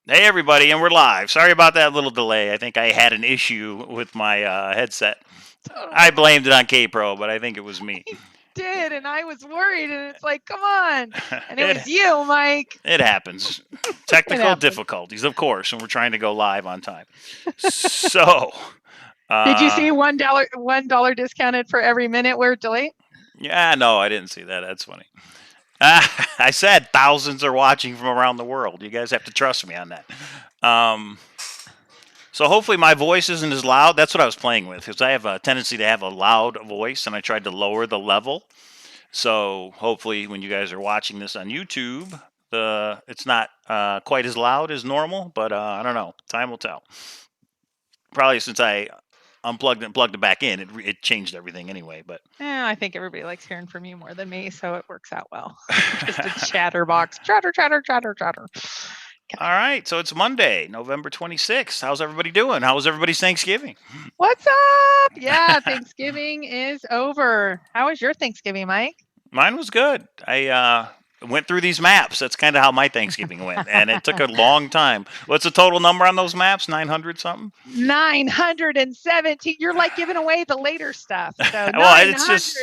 Hey everybody, and we're live. Sorry about that little delay. I think I had an issue with my headset. I Oh, blamed it on K-Pro, but I think it was me. I did, and I was worried, and it's like, come on. And it it was you, Mike. it happens. It Technical happened. difficulties, of course, and we're trying to go live on time. So, Did you uh, see $1 discounted for every minute we're delayed? yeah, no, I didn't see that. That's funny. I said thousands are watching from around the world. You guys have to trust me on that. Um, So hopefully my voice isn't as loud. That's what I was playing with because I have a tendency to have a loud voice, and I tried to lower the level. So hopefully when you guys are watching this on YouTube, the it's not quite as loud as normal. But I don't know. Time will tell. Probably since I unplugged it and plugged it back in, it changed everything anyway. But I think everybody likes hearing from you more than me, so it works out well. Just a chatterbox. Chatter, chatter, chatter, chatter. all right. So it's Monday, November 26th. How's everybody doing? How was everybody's Thanksgiving? What's up? Yeah, Thanksgiving is over. How was your Thanksgiving, Mike? Mine was good. I went through these maps. That's kind of how my Thanksgiving went, and it took a long time. What's the total number on those maps? 900 something. 917. You're like giving away the later stuff. So Well, it's just,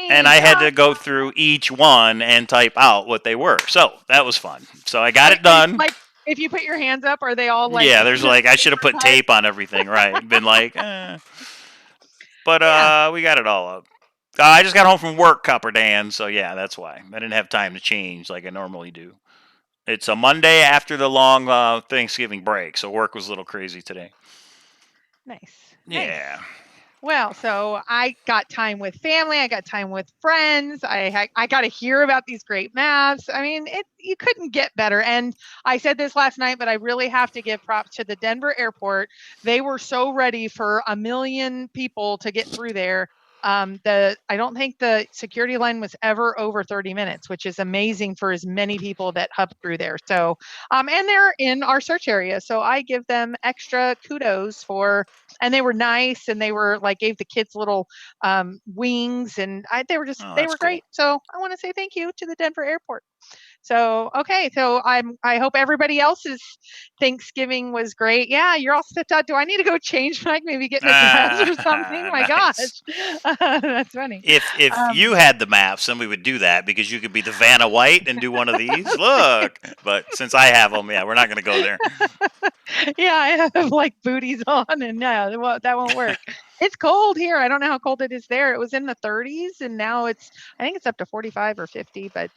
and 917. I had to go through each one and type out what they were. So that was fun. So I got it It's done. like if you put your hands up, are they all like Yeah, there's like I should have paper put cut? tape on everything, right? Been like, but Yeah. we got it all up. I just got home from work, Copper Dan. So yeah, that's why I didn't have time to change like I normally do. It's a Monday after the long Thanksgiving break, so work was a little crazy today. Nice. Nice. Yeah. Well, so I got time with family. I got time with friends. I got to hear about these great maps. I mean, you couldn't get better. And I said this last night, but I really have to give props to the Denver airport. They were so ready for a million people to get through there. I don't think the security line was ever over 30 minutes, which is amazing for as many people that hub through there. So, and they're in our search area, so I give them extra kudos for, and they were nice, and they were like gave the kids little wings, and Oh, they that's were cool. great. So I want to say thank you to the Denver airport. So okay, so I hope everybody else's Thanksgiving was great. Yeah, you're all stepped out. Do I need to go change, Mike? Maybe get in a dress or something? My gosh, Nice. that's funny. If Um, you had the maps, then we would do that because you could be the Vanna White and do one of these. Look, but since I have them, yeah, we're not going to go there. yeah, I have like booties on, and yeah, that won't work. It's cold here. I don't know how cold it is there. It was in the 30s, and now I think it's up to 45 or 50. But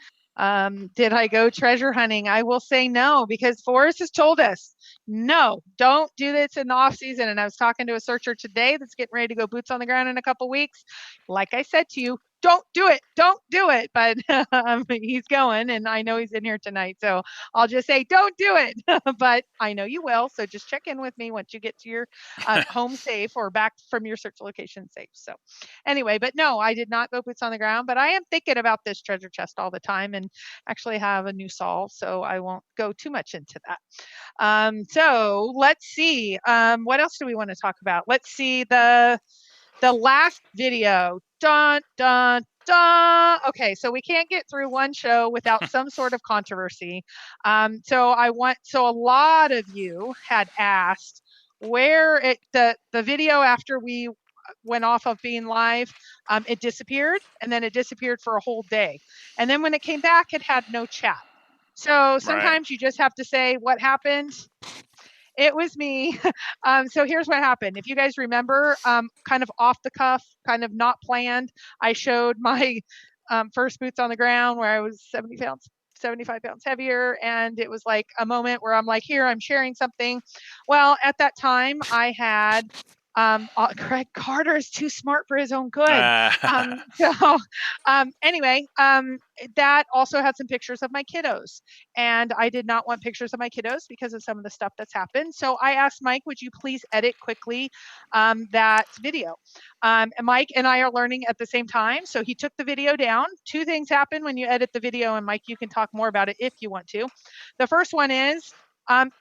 did I go treasure hunting? I will say no, because Forrest has told us no, don't do this in the off season. And I was talking to a searcher today that's getting ready to go boots on the ground in a couple weeks. Like I said to you, don't do it, don't do it. But he's going, and I know he's in here tonight, so I'll just say, don't do it. But I know you will. So just check in with me once you get to your home safe or back from your search location safe. So anyway, but no, I did not go boots on the ground, but I am thinking about this treasure chest all the time and actually have a new solve. So I won't go too much into that. So let's see. What else do we want to talk about? Let's see the last video. Dun dun dun. Okay, so we can't get through one show without some sort of controversy. So a lot of you had asked where the video after we went off of being live, it disappeared, and then it disappeared for a whole day, and then when it came back, it had no chat. So Right. sometimes you just have to say what happened. It was me. So here's what happened. If you guys remember, kind of off the cuff, kind of not planned, I showed my first boots on the ground where I was 70 pounds. 75 pounds heavier, and it was like a moment where I'm like, here, I'm sharing something. Well, at that time I had Craig Carter is too smart for his own good. Uh, So anyway, that also had some pictures of my kiddos, and I did not want pictures of my kiddos because of some of the stuff that's happened. So I asked Mike, would you please edit quickly that video? And Mike and I are learning at the same time. So he took the video down. Two things happen when you edit the video, and Mike, you can talk more about it if you want to. The first one is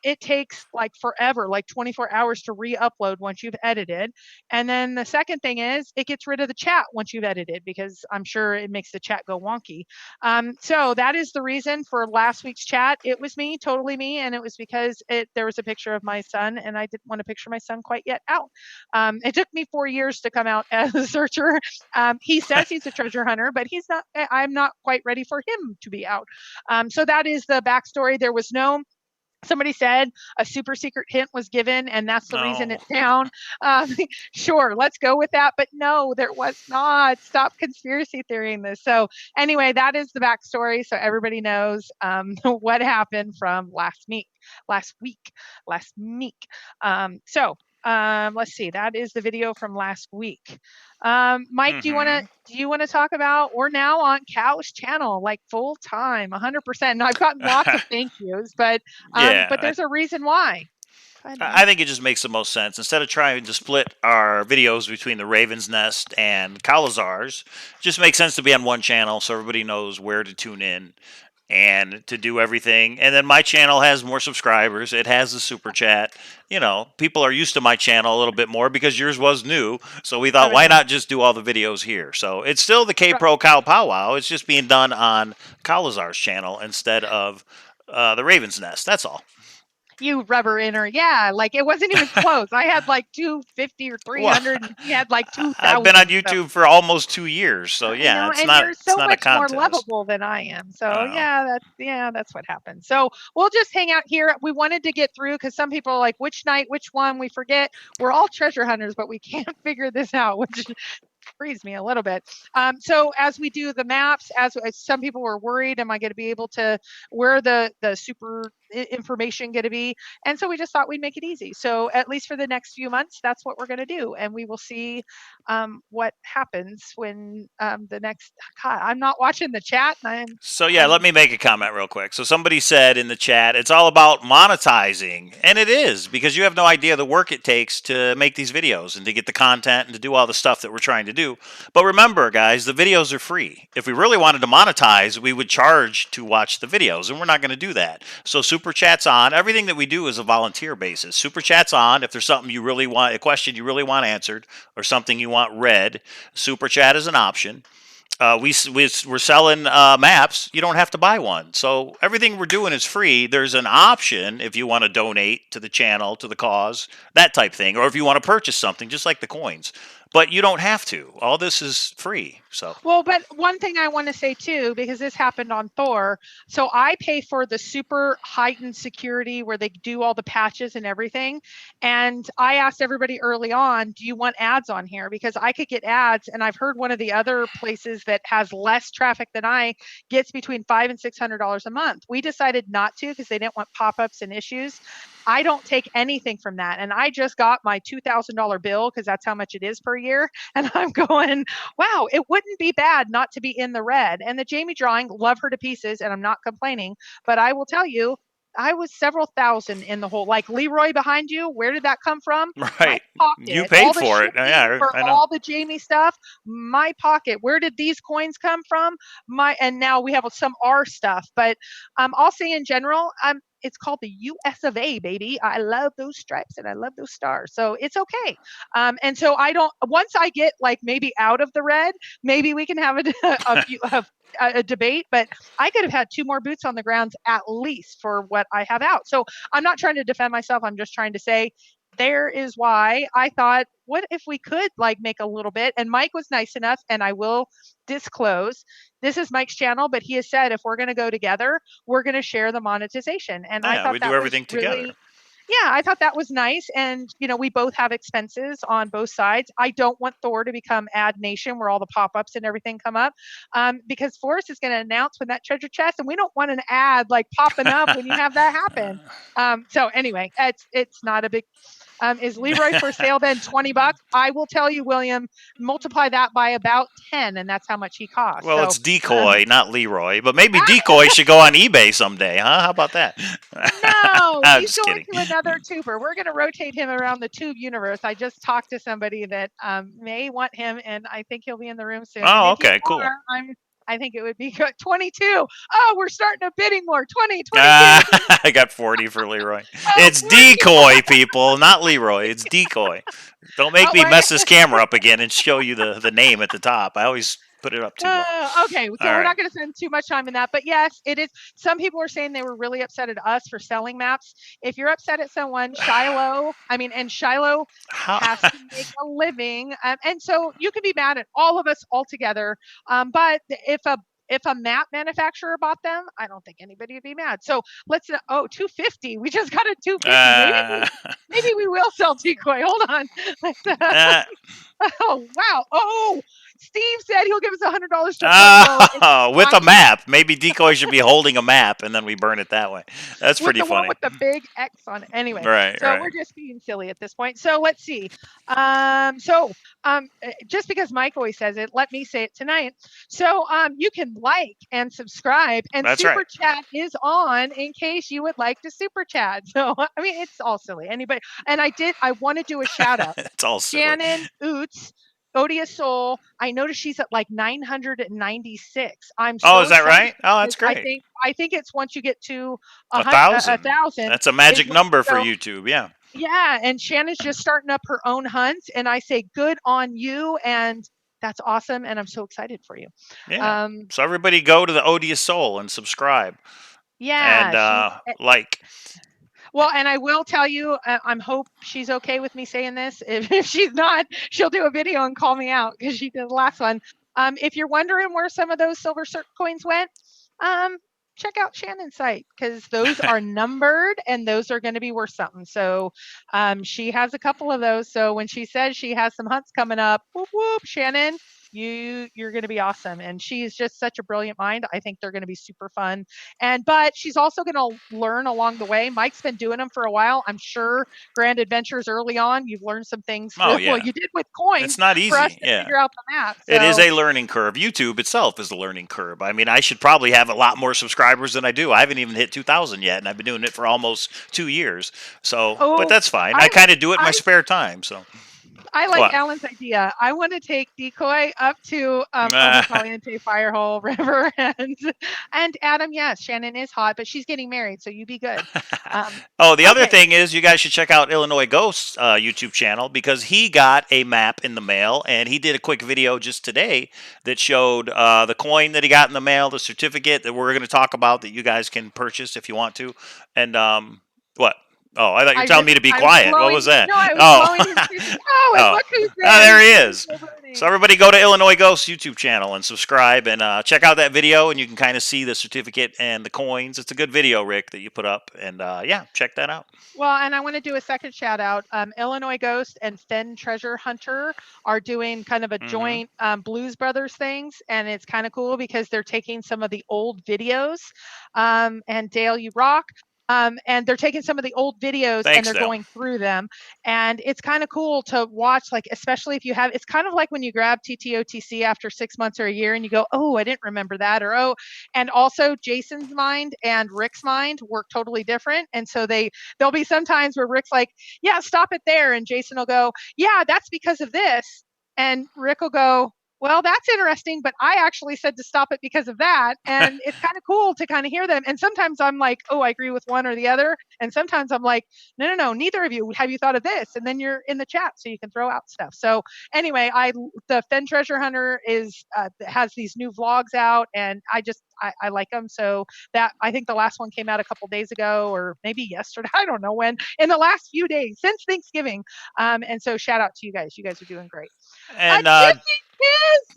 it takes like forever, like 24 hours to re-upload once you've edited. And then the second thing is it gets rid of the chat once you've edited, because I'm sure it makes the chat go wonky. So that is the reason for last week's chat. It was me, totally me, and it was because there was a picture of my son, and I didn't want to picture my son quite yet out. It took me 4 years to come out as a searcher. He says he's a treasure hunter, but he's not. I'm not quite ready for him to be out. So that is the backstory. There was no. Somebody said a super secret hint was given, and that's the reason No. it's down. Um, sure, let's go with that. But no, there was not. Stop conspiracy theorying this. So anyway, that is the backstory. So everybody knows what happened from last week. Let's see. That is the video from last week. Mike, do you want to talk about? We're now on Cow's channel, like full time, 100%. And I've gotten lots of thank yous, but there's a reason why. I think it just makes the most sense. Instead of trying to split our videos between the Raven's Nest and Cowlazars, it just makes sense to be on one channel so everybody knows where to tune in and to do everything. And then my channel has more subscribers. It has the super chat. You know, people are used to my channel a little bit more because yours was new. So we thought, why not just do all the videos here? So it's still the K Pro Cow Powwow. It's just being done on Cowlazar's channel instead of the Raven's Nest. That's all. You rubber inner, yeah, like it wasn't even close. I had like 250 or 300, and he had like 2,000. I've been on YouTube for almost 2 years, so yeah, it's and not. You're so it's not much a more contest. lovable than I am. So that's what happened. So we'll just hang out here. We wanted to get through because some people are like, which night, which one? We forget. We're all treasure hunters, but we can't figure this out, which frees me a little bit. So as we do the maps, as some people were worried, am I going to be able to, where the super information going to be? And so we just thought we'd make it easy. So at least for the next few months, that's what we're going to do. And we will see what happens when the next, God, I'm not watching the chat. Let me make a comment real quick. So somebody said in the chat, it's all about monetizing. And it is, because you have no idea the work it takes to make these videos and to get the content and to do all the stuff that we're trying to do. But remember, guys, the videos are free. If we really wanted to monetize, we would charge to watch the videos, and we're not going to do that. So Super Chat's on. Everything that we do is a volunteer basis. Super Chat's on. If there's something you really want, a question you really want answered, or something you want read, Super Chat is an option. We're selling maps. You don't have to buy one. So everything we're doing is free. There's an option if you want to donate to the channel, to the cause, that type thing. Or if you want to purchase something, just like the coins. But you don't have to. All this is free. So but one thing I want to say too, because this happened on Thor. So I pay for the super heightened security where they do all the patches and everything. And I asked everybody early on, do you want ads on here? Because I could get ads. And I've heard one of the other places that has less traffic than I gets between $500 and $600 a month. We decided not to because they didn't want pop-ups and issues. I don't take anything from that. And I just got my $2,000 bill because that's how much it is per year. And I'm going, wow, it wouldn't be bad not to be in the red. And the Jamie drawing, love her to pieces, and I'm not complaining. But I will tell you, I was several thousand in the hole. Like Leroy behind you, where did that come from? Right. My pocket. You paid all the for it. Yeah, for I know. all the Jamie stuff, my pocket. Where did these coins come from? And now we have some R stuff. But I'll say in general, it's called the US of A, baby. I love those stripes and I love those stars. So it's okay. And so once I get like maybe out of the red, maybe we can have a debate, but I could have had 2 more boots on the grounds at least for what I have out. So I'm not trying to defend myself. I'm just trying to say, there is why I thought, what if we could like make a little bit? And Mike was nice enough, and I will disclose, this is Mike's channel, but he has said if we're going to go together, we're going to share the monetization. And I thought we do everything together. Yeah, I thought that was nice. And, we both have expenses on both sides. I don't want Thor to become Ad Nation where all the pop-ups and everything come up, because Forrest is going to announce when that treasure chest, and we don't want an ad like popping up when you have that happen. So anyway, it's not a big... is Leroy for sale then $20? I will tell you, William, multiply that by about 10, and that's how much he costs. Well, it's Decoy, not Leroy, but maybe Decoy should go on eBay someday, huh? How about that? No, I'm he's just going kidding. to another tuber. We're going to rotate him around the tube universe. I just talked to somebody that may want him, and I think he'll be in the room soon. Oh, And if you okay, cool. are, I think it would be good. 22. Oh, we're starting a bidding war. 20, 22. I got 40 for Leroy. Oh, It's 40. decoy, people, not Leroy. It's decoy. Don't make Oh, me wait. mess this camera up again and show you the name at the top. I always put it up too low. Okay, so All we're right. not going to spend too much time in that, but yes, it is. Some people were saying they were really upset at us for selling maps. If you're upset at someone, Shiloh How? has to make a living, and so you can be mad at all of us altogether. But if a map manufacturer bought them, I don't think anybody would be mad. So let's 250. We just got a 250. Maybe we will sell decoy. Hold on. Oh wow. Oh, Steve said he'll give us $100 to put with a map. Maybe decoy should be holding a map, and then we burn it that way. That's with pretty the funny. one with the big X on it. Anyway, Right, so right. we're just being silly at this point. So let's see. Just because Mike always says it, let me say it tonight. So you can like and subscribe, and That's super right. chat is on in case you would like to super chat. So I mean, it's all silly. Anybody, and I want to do a shout out. It's all silly. Shannon Oots, Odious Soul. I noticed she's at like 996. I'm so is that excited right? Oh, that's because great. I think it's once you get to a 1,000. 1,000. That's a magic number for So YouTube. Yeah. yeah, and Shannon's just starting up her own hunt, and I say good on you, and that's awesome, and I'm so excited for you. Yeah. So everybody go to the Odious Soul and subscribe and Yeah, she's like. well, and I will tell you, I'm hope she's okay with me saying this. If she's not, she'll do a video and call me out because she did the last one. If you're wondering where some of those silver circle coins went, check out Shannon's site because those are numbered and those are going to be worth something. So she has a couple of those. So when she says she has some hunts coming up, whoop whoop, Shannon, you're going to be awesome. And she is just such a brilliant mind. I think they're going to be super fun. But she's also going to learn along the way. Mike's been doing them for a while. I'm sure Grand Adventures early on, you've learned some things. Oh yeah. Well, you did with coins. It's not For us easy. to Yeah. figure out the map. So. It is a learning curve. YouTube itself is a learning curve. I mean, I should probably have a lot more subscribers than I do. I haven't even hit 2,000 yet, and I've been doing it for almost 2 years. So, but that's fine. I kind of do it in my spare time. So. I like Alan's idea. I want to take decoy up to Caliente Firehole River and Adam. Yes, Shannon is hot, but she's getting married, so you be good. The other thing is you guys should check out Illinois Ghost's YouTube channel because he got a map in the mail, and he did a quick video just today that showed the coin that he got in the mail, the certificate that we're going to talk about that you guys can purchase if you want to, and what? Oh, I thought you were telling me to be quiet. What was that? No, I was look who's there. There he is. So everybody go to Illinois Ghost YouTube channel and subscribe and check out that video, and you can kind of see the certificate and the coins. It's a good video, Rick, that you put up, and yeah, check that out. Well, and I want to do a second shout out. Illinois Ghost and Fenn Treasure Hunter are doing kind of a joint Blues Brothers things, and it's kind of cool because they're taking some of the old videos. And Dale, you rock. And they're taking some of the old videos and they're going through them. And it's kind of cool to watch, like, especially if you have, it's kind of like when you grab TTOTC after 6 months or a year and you go, oh, I didn't remember that. Or, and also Jason's mind and Rick's mind work totally different. And so there'll be some times where Rick's like, yeah, stop it there. And Jason will go, yeah, that's because of this. And Rick will go, well, that's interesting, but I actually said to stop it because of that. And it's kind of cool to kind of hear them. And sometimes I'm like, oh, I agree with one or the other. And sometimes I'm like, no, neither of you. Have you thought of this? And then you're in the chat so you can throw out stuff. So anyway, the Fenn Treasure Hunter has these new vlogs out, and I like them. So that, I think the last one came out a couple days ago, or maybe yesterday. I don't know when, in the last few days since Thanksgiving. And so shout out to you guys. You guys are doing great. And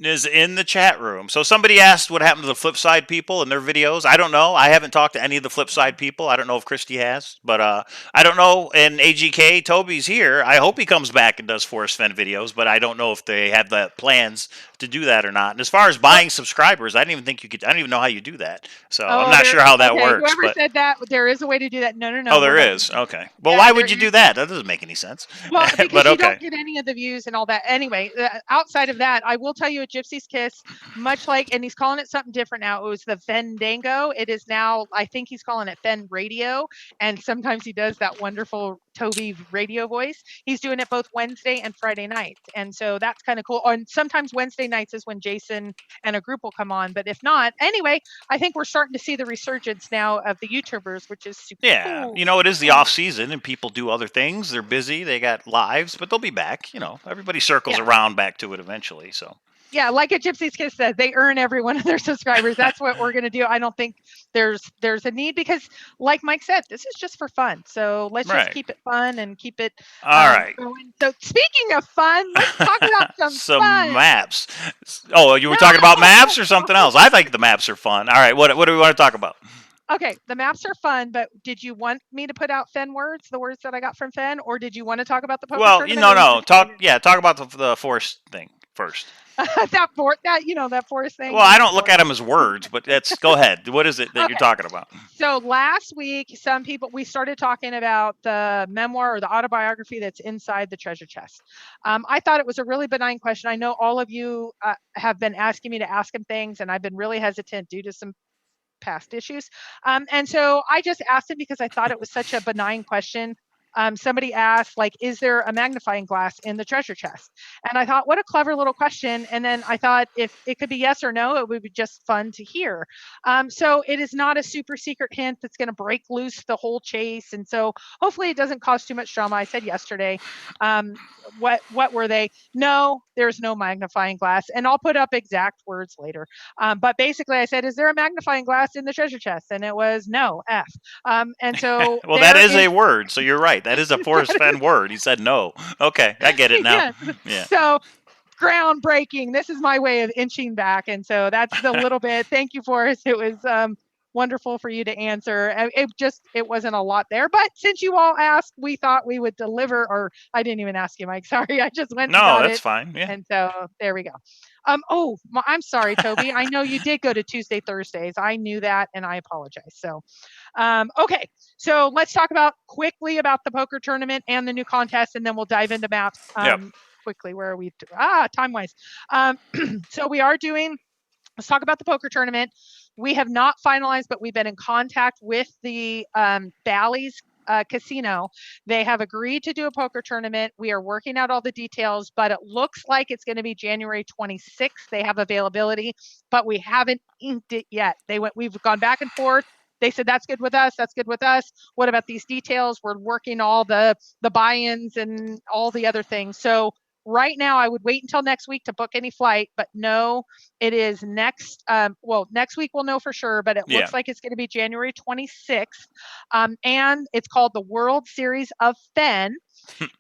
is in the chat room. So somebody asked what happened to the Flipside people and their videos. I don't know. I haven't talked to any of the Flipside people. I don't know if Christy has, but I don't know. And AGK, Toby's here. I hope he comes back and does Forrest Fenn videos, but I don't know if they have the plans to do that or not. And as far as buying subscribers, I don't even know how you you do that. So I'm not there. sure how that Okay, works, whoever but said that, there is a way to do that. No, no, oh, no. We're there not is. using. Okay. Well, Yeah, why there would you is. do that? That doesn't make any sense. Well, because But you don't okay. get any of the views and all that. Anyway, outside of that, I will tell you a Gypsy's Kiss, much like, and he's calling it something different now. It was the Fandango. It is now, I think he's calling it Fen Radio. And sometimes he does that wonderful Toby radio voice. He's doing it both Wednesday and Friday nights. And so that's kind of cool. And sometimes Wednesday nights is when Jason and a group will come on. But if not, anyway, I think we're starting to see the resurgence now of the YouTubers, which is super Yeah, cool. it is the off season and people do other things. They're busy. They got lives, but they'll be back. Everybody circles Yeah. around back to it eventually. So Yeah, like a Gypsy's Kiss says, they earn every one of their subscribers. That's what we're going to do. I don't think there's a need because, like Mike said, this is just for fun. So let's just right. keep it fun and keep it All right. going. So speaking of fun, let's talk about some Some fun. maps. Oh, you were talking about maps or something else? I think the maps are fun. All right, what do we want to talk about? Okay, the maps are fun, but did you want me to put out Fenn words, the words that I got from Fenn, or did you want to talk about the poker Well, tournament? Or are you no. just Talk about the Forrest thing first. that Forrest thing? Well, I He's don't look Forrest. at them as words, but go ahead. What is it that you're Okay. talking about? So last week, we started talking about the memoir or the autobiography that's inside the treasure chest. I thought it was a really benign question. I know all of you have been asking me to ask him things, and I've been really hesitant due to some past issues. And so I just asked him because I thought it was such a benign question. Somebody asked, like, is there a magnifying glass in the treasure chest? And I thought, what a clever little question. And then I thought, if it could be yes or no, it would be just fun to hear. So it is not a super secret hint that's going to break loose the whole chase. And so hopefully it doesn't cause too much drama. I said yesterday, what were they? No, there's no magnifying glass. And I'll put up exact words later. But basically I said, is there a magnifying glass in the treasure chest? And it was no, F. And so Well, that there is a is. word, so you're right. That is a Forrest Fenn word. He said no. Okay, I get it now. Yes. Yeah. So groundbreaking. This is my way of inching back. And so that's the little bit. Thank you, Forrest. It was wonderful for you to answer. It wasn't a lot there, but since you all asked, we thought we would deliver, or I didn't even ask you, Mike. Sorry. I just went and No, got that's it. fine. Yeah. And so there we go. I'm sorry, Toby. I know you did go to Tuesday, Thursdays. I knew that and I apologize. So, okay. So let's talk quickly about the poker tournament and the new contest, and then we'll dive into maps. Yep. Quickly, where are we? Time wise. So let's talk about the poker tournament. We have not finalized, but we've been in contact with the Bally's casino. They have agreed to do a poker tournament. We are working out all the details, but it looks like it's going to be January 26th. They have availability, but we haven't inked it yet. We've gone back and forth. They said, that's good with us. That's good with us. What about these details? We're working all the buy-ins and all the other things. So right now, I would wait until next week to book any flight, but no, it is next. Next week we'll know for sure, but it looks like it's going to be January 26th. And it's called the World Series of Fenn.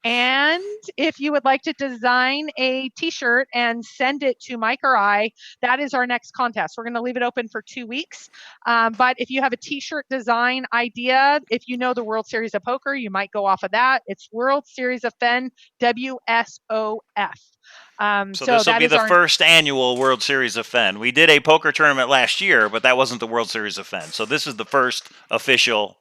And if you would like to design a t-shirt and send it to Mike or I, that is our next contest. We're going to leave it open for 2 weeks. But if you have a t-shirt design idea, if you know the World Series of Poker, you might go off of that. It's World Series of Fenn, WSOF. So this will be the first annual World Series of Fenn. We did a poker tournament last year, but that wasn't the World Series of Fenn. So this is the first official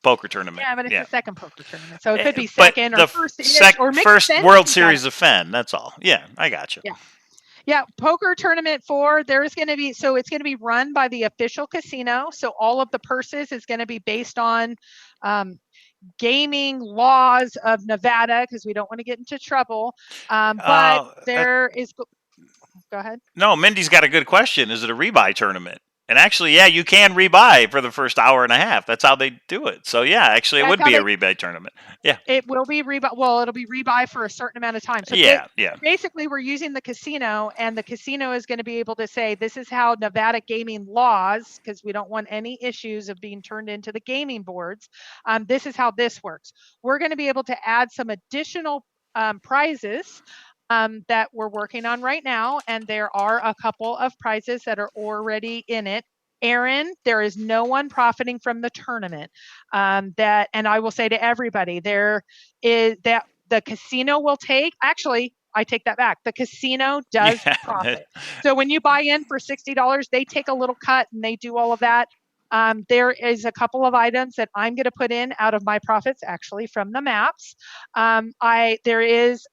poker tournament. Yeah, but it's the second poker tournament, so it could be second or first, or first World Series of Fenn. That's all. Yeah, I got you. Yeah, poker tournament 4. It's going to be run by the official casino. So all of the purses is going to be based on gaming laws of Nevada, because we don't want to get into trouble. But there is. Go ahead. No, Mindy's got a good question. Is it a rebuy tournament? And actually, yeah, you can rebuy for the first hour and a half. That's how they do it. So yeah, actually, it would be a rebuy tournament. Yeah, it will be rebuy. Well, it'll be rebuy for a certain amount of time. So yeah. Basically, we're using the casino, and the casino is going to be able to say, this is how Nevada gaming laws, because we don't want any issues of being turned into the gaming boards. This is how this works. We're going to be able to add some additional prizes that we're working on right now. And there are a couple of prizes that are already in it. Aaron, there is no one profiting from the tournament. And I will say to everybody, there is that the casino will take, actually, I take that back. The casino does profit. So when you buy in for $60, they take a little cut and they do all of that. There is a couple of items that I'm going to put in out of my profits, actually from the maps. There is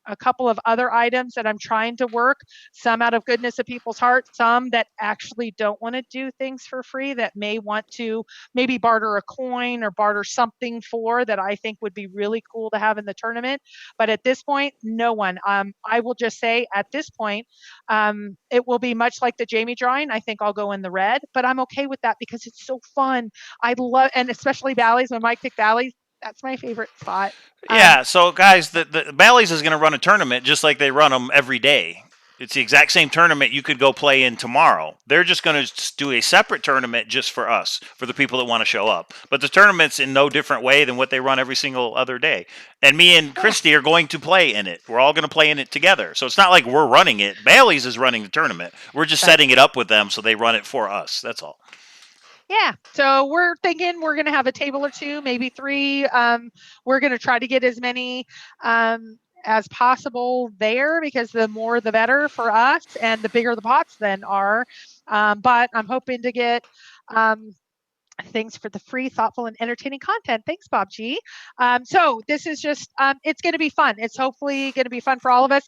a couple of other items that I'm trying to work, some out of goodness of people's hearts, some that actually don't want to do things for free, that may want to maybe barter a coin or barter something for, that I think would be really cool to have in the tournament. But at this point, no one. I will just say at this point, it will be much like the Jamie drawing. I think I'll go in the red, but I'm okay with that because it's so fun. I love, and especially Bally's, when Mike picked Bally's, that's my favorite spot. Yeah, so guys, the Bally's is going to run a tournament just like they run them every day. It's the exact same tournament you could go play in tomorrow. They're just going to do a separate tournament just for us, for the people that want to show up. But the tournament's in no different way than what they run every single other day. And me and Christy are going to play in it. We're all going to play in it together. So it's not like we're running it. Bally's is running the tournament. We're just setting it up with them so they run it for us. That's all. Yeah, so we're thinking we're going to have a table or two, maybe three. We're going to try to get as many as possible there, because the more the better for us, and the bigger the pots then are. But I'm hoping to get things for the free, thoughtful, and entertaining content. Thanks, Bob G. So this is just, it's going to be fun. It's hopefully going to be fun for all of us.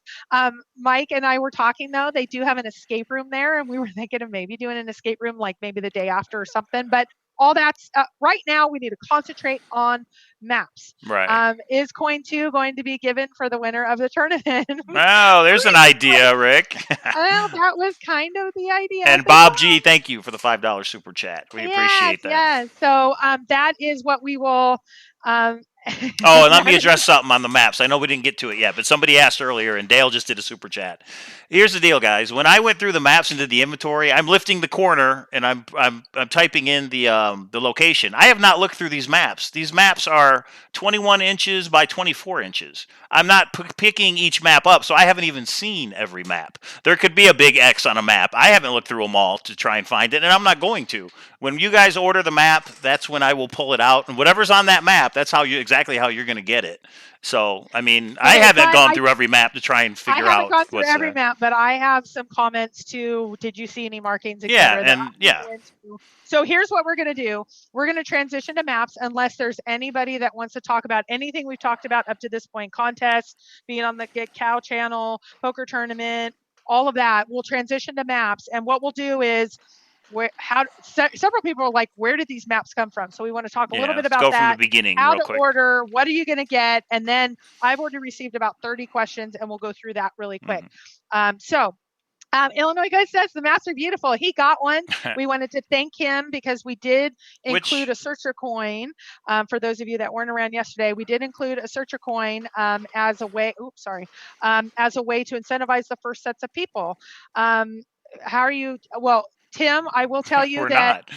Mike and I were talking, though. They do have an escape room there, and we were thinking of maybe doing an escape room like maybe the day after or something. But all that's right now, we need to concentrate on maps. Right. Is coin 2 going to be given for the winner of the tournament? Oh, there's an idea, Rick. Well, that was kind of the idea. And Bob G, thank you for the $5 super chat. We appreciate that. Yes. So that is what we will. Oh, and let me address something on the maps. I know we didn't get to it yet, but somebody asked earlier, and Dale just did a super chat. Here's the deal, guys. When I went through the maps and did the inventory, I'm lifting the corner and I'm typing in the location. I have not looked through these maps. These maps are 21 inches by 24 inches. I'm not picking each map up, so I haven't even seen every map. There could be a big X on a map. I haven't looked through them all to try and find it, and I'm not going to. When you guys order the map, that's when I will pull it out, and whatever's on that map, that's exactly how you're going to get it. So, I mean, I haven't gone through every map to try and figure out. I haven't gone through every map, but I have some comments too. Did you see any markings? So here's what we're going to do. We're going to transition to maps unless there's anybody that wants to talk about anything we've talked about up to this point. Contests, being on the Get Cow channel, poker tournament, all of that. We'll transition to maps. And what we'll do is, several people are like, where did these maps come from? So we want to talk a little bit about that. Go from the beginning, how real to quick. order, what are you going to get? And then I've already received about 30 questions, and we'll go through that really quick. Illinois guy says the maps are beautiful. He got one. We wanted to thank him because we did include a searcher coin. For those of you that weren't around yesterday, we did include a searcher coin as a way. As a way to incentivize the first sets of people. How are you? Well, Tim, I will tell you that.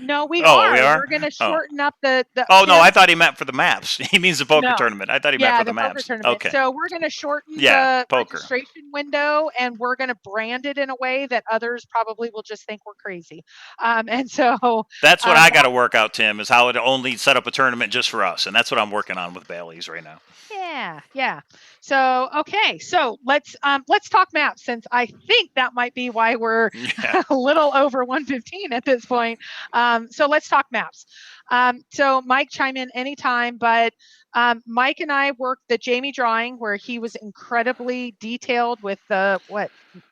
No, we are. We're going to shorten up the. Oh, no, I thought he meant for the maps. He means the poker tournament. I thought he meant for the maps. Okay. So we're going to shorten the registration window, and we're going to brand it in a way that others probably will just think we're crazy. And so. That's what I got to work out, Tim, is how to only set up a tournament just for us. And that's what I'm working on with Bally's right now. Yeah. So, okay. So let's talk maps, since I think that might be why we're a little over 115 at this point. So let's talk maps. So Mike, chime in anytime, but Mike and I worked the Jamie drawing, where he was incredibly detailed with the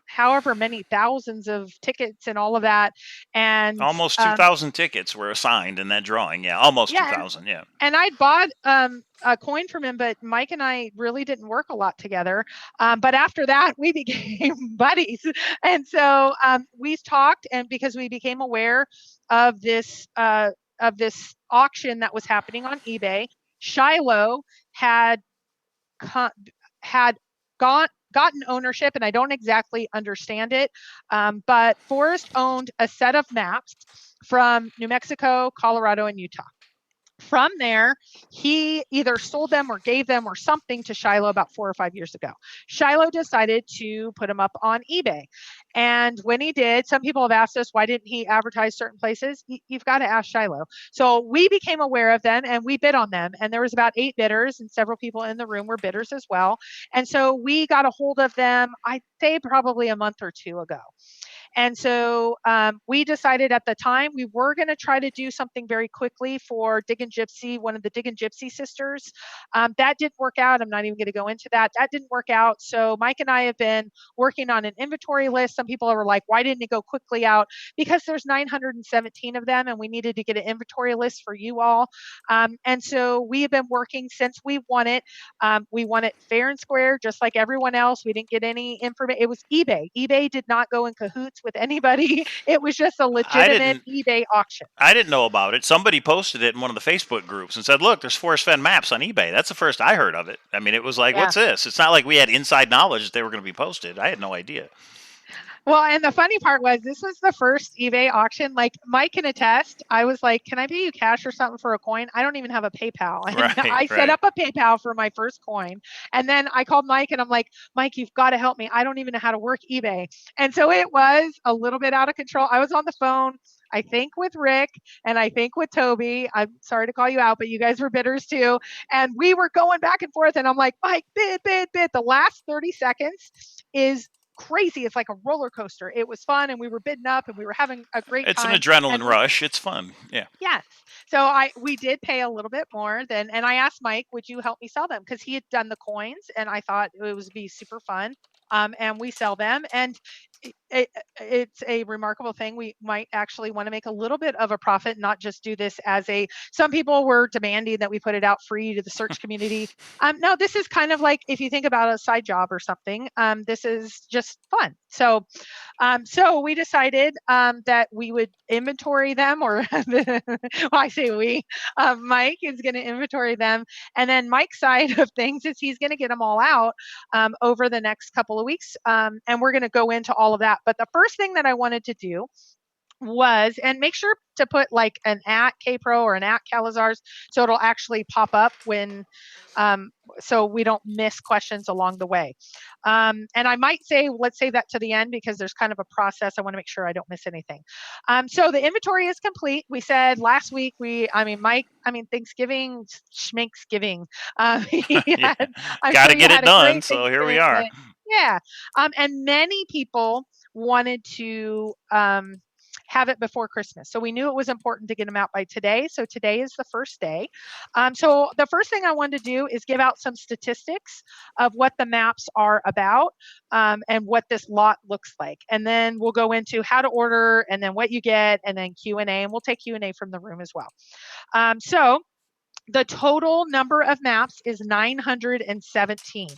however many thousands of tickets and all of that. And almost 2,000 tickets were assigned in that drawing. Yeah, almost 2,000. Yeah. And I bought a coin from him, but Mike and I really didn't work a lot together. But after that, we became buddies. And so we've talked, and because we became aware of this auction that was happening on eBay, Shiloh had gotten ownership, and I don't exactly understand it, but Forrest owned a set of maps from New Mexico, Colorado, and Utah. From there, he either sold them or gave them or something to Shiloh about 4 or 5 years ago. Shiloh decided to put them up on eBay. And when he did, some people have asked us, why didn't he advertise certain places? You've got to ask Shiloh. So we became aware of them and we bid on them. And there was about 8 bidders, and several people in the room were bidders as well. And so we got a hold of them, I'd say probably a month or two ago. And so we decided at the time we were going to try to do something very quickly for Dig and Gypsy, one of the Dig and Gypsy sisters. That didn't work out. I'm not even going to go into that. That didn't work out. So Mike and I have been working on an inventory list. Some people are like, why didn't it go quickly out? Because there's 917 of them and we needed to get an inventory list for you all. And so we have been working since we won it. We won it fair and square, just like everyone else. We didn't get any information. It was eBay. eBay did not go in cahoots with anybody. It was just a legitimate eBay auction. I didn't know about it. Somebody posted it in one of the Facebook groups and said, "Look, there's Forrest Fenn maps on eBay." That's the first I heard of it. I mean, it was like, Yeah. "What's this?" It's not like we had inside knowledge that they were going to be posted. I had no idea. Well, and the funny part was this was the first eBay auction. Like Mike can attest, I was like, can I pay you cash or something for a coin? I don't even have a PayPal. And I set up a PayPal for my first coin. And then I called Mike and I'm like, Mike, you've got to help me. I don't even know how to work eBay. And so it was a little bit out of control. I was on the phone, I think with Rick and I think with Toby. I'm sorry to call you out, but you guys were bidders too. And we were going back and forth. And I'm like, Mike, bid, bid, bid. The last 30 seconds is crazy. It's like a roller coaster. It was fun and we were bidding up and we were having a great It's time. an adrenaline rush. It's fun. Yeah. Yes. So we did pay a little bit more than, and I asked Mike, would you help me sell them? Because he had done the coins and I thought it would be super fun. And we sell them. And it's a remarkable thing. We might actually want to make a little bit of a profit, not just do this as some people were demanding that we put it out free to the search community. No, this is kind of like, if you think about a side job or something, this is just fun. So we decided that we would inventory them, or well, I say we, Mike is going to inventory them. And then Mike's side of things is he's going to get them all out over the next couple of weeks. And we're going to go into all of that. But the first thing that I wanted to do was, and make sure to put like an @KPro or an @Cowlazars so it'll actually pop up when so we don't miss questions along the way. And I might say, let's say that to the end because there's kind of a process. I want to make sure I don't miss anything. So the inventory is complete. We said last week, Thanksgiving, Schminksgiving. Got to get it done. So here we are. Yeah. And many people wanted to have it before Christmas. So we knew it was important to get them out by today. So today is the first day. So the first thing I wanted to do is give out some statistics of what the maps are about and what this lot looks like. And then we'll go into how to order and then what you get and then Q&A, and we'll take Q&A from the room as well. So the total number of maps is 917.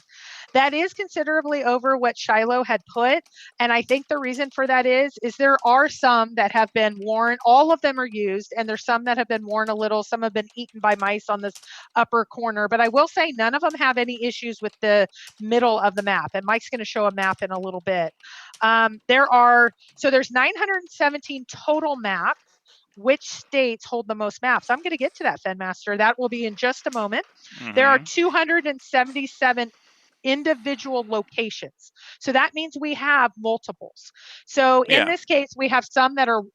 That is considerably over what Shiloh had put. And I think the reason for that is there are some that have been worn. All of them are used, and there's some that have been worn a little. Some have been eaten by mice on this upper corner. But I will say none of them have any issues with the middle of the map. And Mike's going to show a map in a little bit. There's 917 total maps. Which states hold the most maps? I'm going to get to that, Fenmaster. That will be in just a moment. Mm-hmm. There are 277 individual locations. So that means we have multiples. So in this case, we have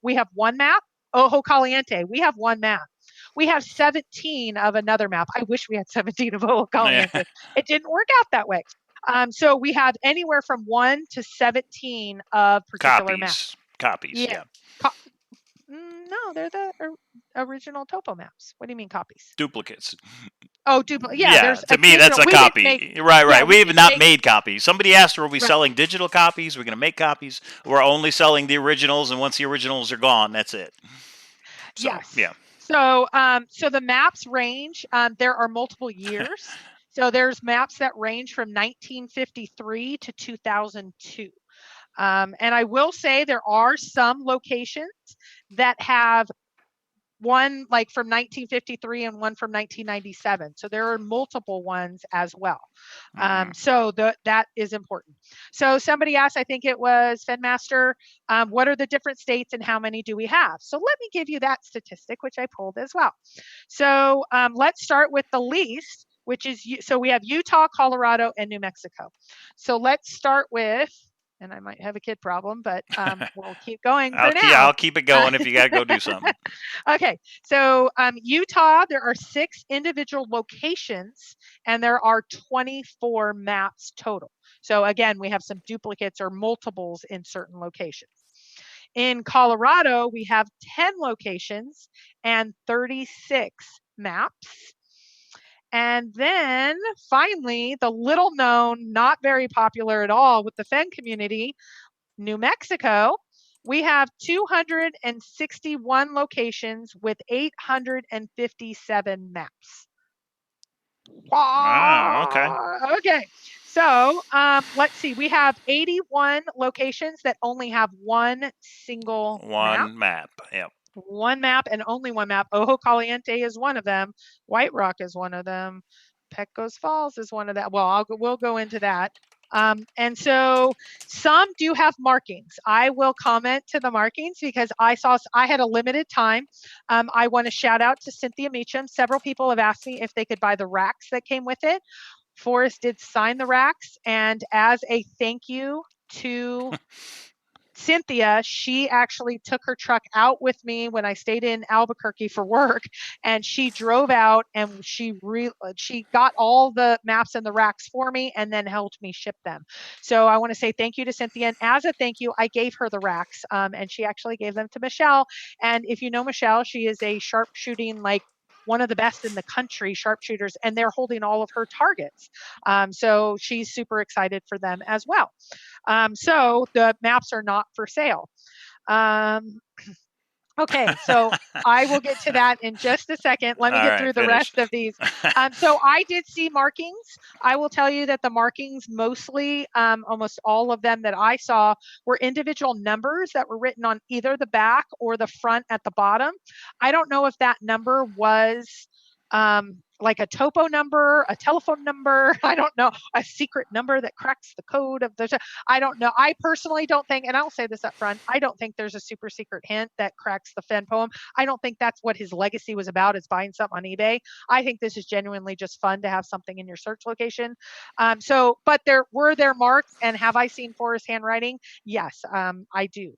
we have one map, Ojo Caliente. We have one map. We have 17 of another map. I wish we had 17 of Ojo Caliente. Yeah. It didn't work out that way. So we have anywhere from 1 to 17 of particular maps. Copies, yeah. No, they're the original topo maps. What do you mean copies? Duplicates. Oh, yeah. To me, that's a copy. Right. Yeah, we have not made copies. Somebody asked, "Are we selling digital copies? We're going to make copies. We're only selling the originals, and once the originals are gone, that's it." So, yes. Yeah. So, so the maps range. There are multiple years. So there's maps that range from 1953 to 2002. And I will say there are some locations that have one like from 1953 and one from 1997. So there are multiple ones as well. So that is important. So somebody asked, I think it was Fenmaster, what are the different states and how many do we have? So let me give you that statistic, which I pulled as well. So let's start with the least, which is, so we have Utah, Colorado, and New Mexico. So let's start with, and I might have a kid problem, but we'll keep going for now. I'll keep it going if you got to go do something. Okay, so Utah, there are 6 individual locations and there are 24 maps total. So again, we have some duplicates or multiples in certain locations. In Colorado, we have 10 locations and 36 maps. And then finally, the little known, not very popular at all with the Fenn community, New Mexico, we have 261 locations with 857 maps. Ah, okay. Okay. So let's see. We have 81 locations that only have one single map. Yep. One map and only one map. Ojo Caliente is one of them. White Rock is one of them. Pecos Falls is one of that. Well, we'll go into that. And so some do have markings. I will comment to the markings because I had a limited time. I want to shout out to Cynthia Meacham. Several people have asked me if they could buy the racks that came with it. Forrest did sign the racks, and as a thank you to Cynthia, she actually took her truck out with me when I stayed in Albuquerque for work, and she drove out and she got all the maps and the racks for me and then helped me ship them. So I want to say thank you to Cynthia. And as a thank you, I gave her the racks, and she actually gave them to Michelle. And if you know Michelle, she is a sharpshooting, like one of the best in the country sharpshooters, and they're holding all of her targets. So she's super excited for them as well. So the maps are not for sale. Okay, so I will get to that in just a second. Let me get through the rest of these. So I did see markings. I will tell you that the markings mostly, almost all of them that I saw were individual numbers that were written on either the back or the front at the bottom. I don't know if that number was like a topo number, a telephone number, I don't know, a secret number that cracks the code of the, I don't know. I personally don't think, and I'll say this up front, I don't think there's a super secret hint that cracks the Fenn poem. I don't think that's what his legacy was about, is buying something on eBay. I think this is genuinely just fun to have something in your search location. But were there marks, and have I seen Forrest handwriting? Yes, I do.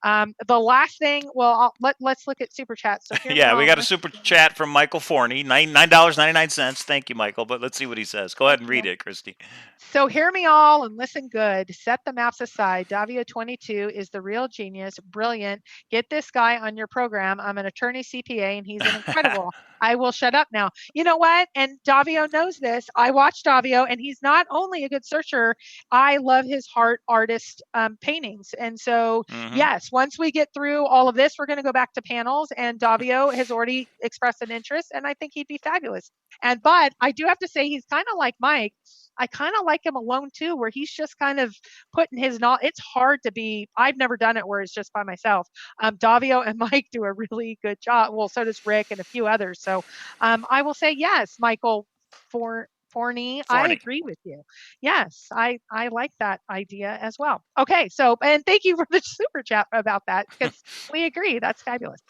The last thing, well, let's look at super chats. So yeah, we got a super chat from Michael Forney, $9.99. Thank you, Michael. But let's see what he says. Go ahead and read it, Christy. So hear me all and listen good. Set the maps aside. Davio 22 is the real genius. Brilliant. Get this guy on your program. I'm an attorney CPA and he's an incredible. I will shut up now. You know what? And Davio knows this. I watched Davio and he's not only a good searcher, I love his heart artist paintings. And so, yes, once we get through all of this, we're going to go back to panels, and Davio has already expressed an interest and I think he'd be fabulous. But I do have to say he's kind of like Mike. I kind of like him alone too, where he's just kind of putting his knowledge. It's hard to be, I've never done it where it's just by myself. Davio and Mike do a really good job. Well, so does Rick and a few others. So I will say, yes, Michael Forney, I agree with you. Yes, I like that idea as well. Okay, so, and thank you for the super chat about that, because we agree. That's fabulous.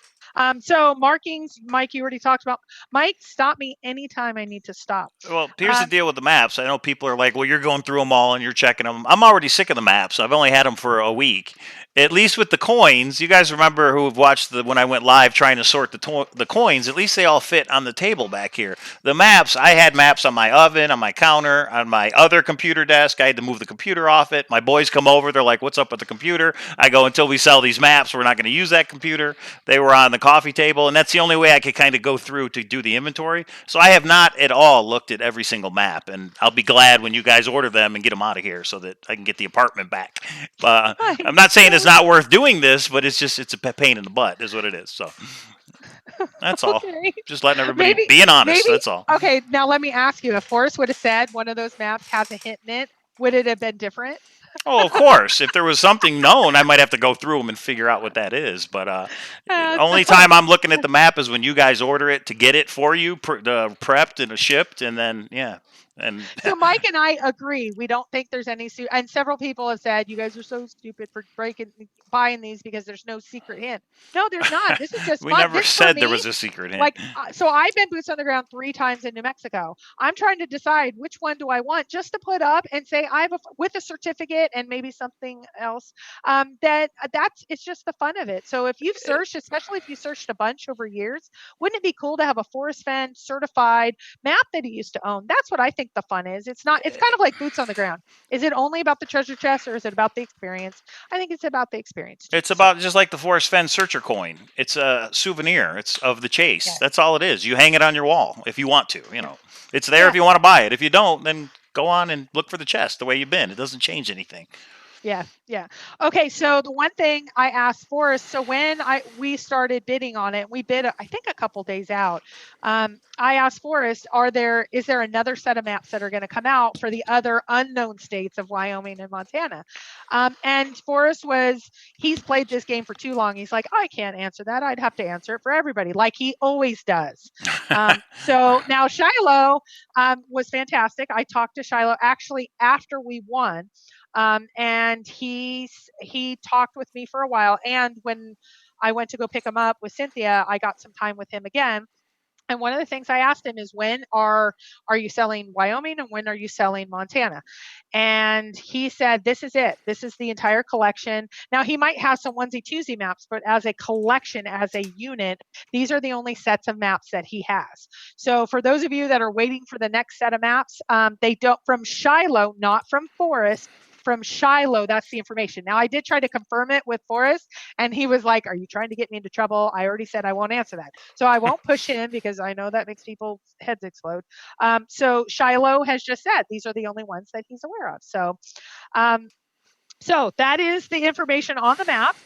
So markings, Mike, you already talked about. Mike, stop me anytime I need to stop. Well, here's the deal with the maps. I know people are like, well, you're going through them all and you're checking them. I'm already sick of the maps. I've only had them for a week. At least with the coins, you guys remember who have watched when I went live trying to sort the coins, at least they all fit on the table back here. The maps, I had maps on my oven, on my counter, on my other computer desk. I had to move the computer off it. My boys come over. They're like, what's up with the computer? I go, until we sell these maps, we're not going to use that computer. They were on the coffee table, and that's the only way I could kind of go through to do the inventory. So I have not at all looked at every single map, and I'll be glad when you guys order them and get them out of here so that I can get the apartment back. I'm not saying it's not worth doing this, but it's a pain in the butt is what it is. So that's all. Just letting everybody being honest. That's all. Okay, now let me ask you, if Forrest would have said one of those maps has a hint in it, would it have been different? Oh, of course. If there was something known, I might have to go through them and figure out what that is. But only So time I'm looking at the map is when you guys order it to get it for you, prepped and shipped, and then yeah, and So Mike and I agree. We don't think there's any and several people have said you guys are so stupid for buying these because there's no secret hint. No, there's not. This is just we fun. never This for said there me, was a secret hint. like, so I've been boots on the ground 3 times in New Mexico. I'm trying to decide which one do I want just to put up and say I have with a certificate and maybe something else. That's it's just the fun of it. So if you've searched, especially if you searched a bunch over years, wouldn't it be cool to have a Forrest Fenn certified map that he used to own? That's what I think the fun is. It's not. It's kind of like boots on the ground. Is it only about the treasure chest or is it about the experience? I think it's about the experience too. It's So about just like the Forrest Fenn searcher coin. It's a souvenir. It's of the chase. yeah, That's all it is. You hang it on your wall if you want to. yeah, It's there yeah. if you want to buy it. If you don't, then go on and look for the chest the way you've been. It doesn't change anything. Yeah, yeah. Okay, so the one thing I asked Forrest, so when we started bidding on it, we bid I think a couple days out. I asked Forrest, is there another set of maps that are going to come out for the other unknown states of Wyoming and Montana? And Forrest he's played this game for too long. He's like, I can't answer that. I'd have to answer it for everybody, like he always does. So now Shiloh was fantastic. I talked to Shiloh actually after we won. And he talked with me for a while. And when I went to go pick him up with Cynthia, I got some time with him again. And one of the things I asked him is, when are you selling Wyoming and when are you selling Montana? And he said, this is it. This is the entire collection. Now, he might have some onesie twosie maps, but as a collection, as a unit, these are the only sets of maps that he has. So for those of you that are waiting for the next set of maps, they don't, from Shiloh, not from Forrest, from Shiloh, that's the information. Now, I did try to confirm it with Forrest, and he was like, are you trying to get me into trouble? I already said I won't answer that. So I won't push him because I know that makes people's heads explode. So Shiloh has just said these are the only ones that he's aware of. Um, so that is the information on the map.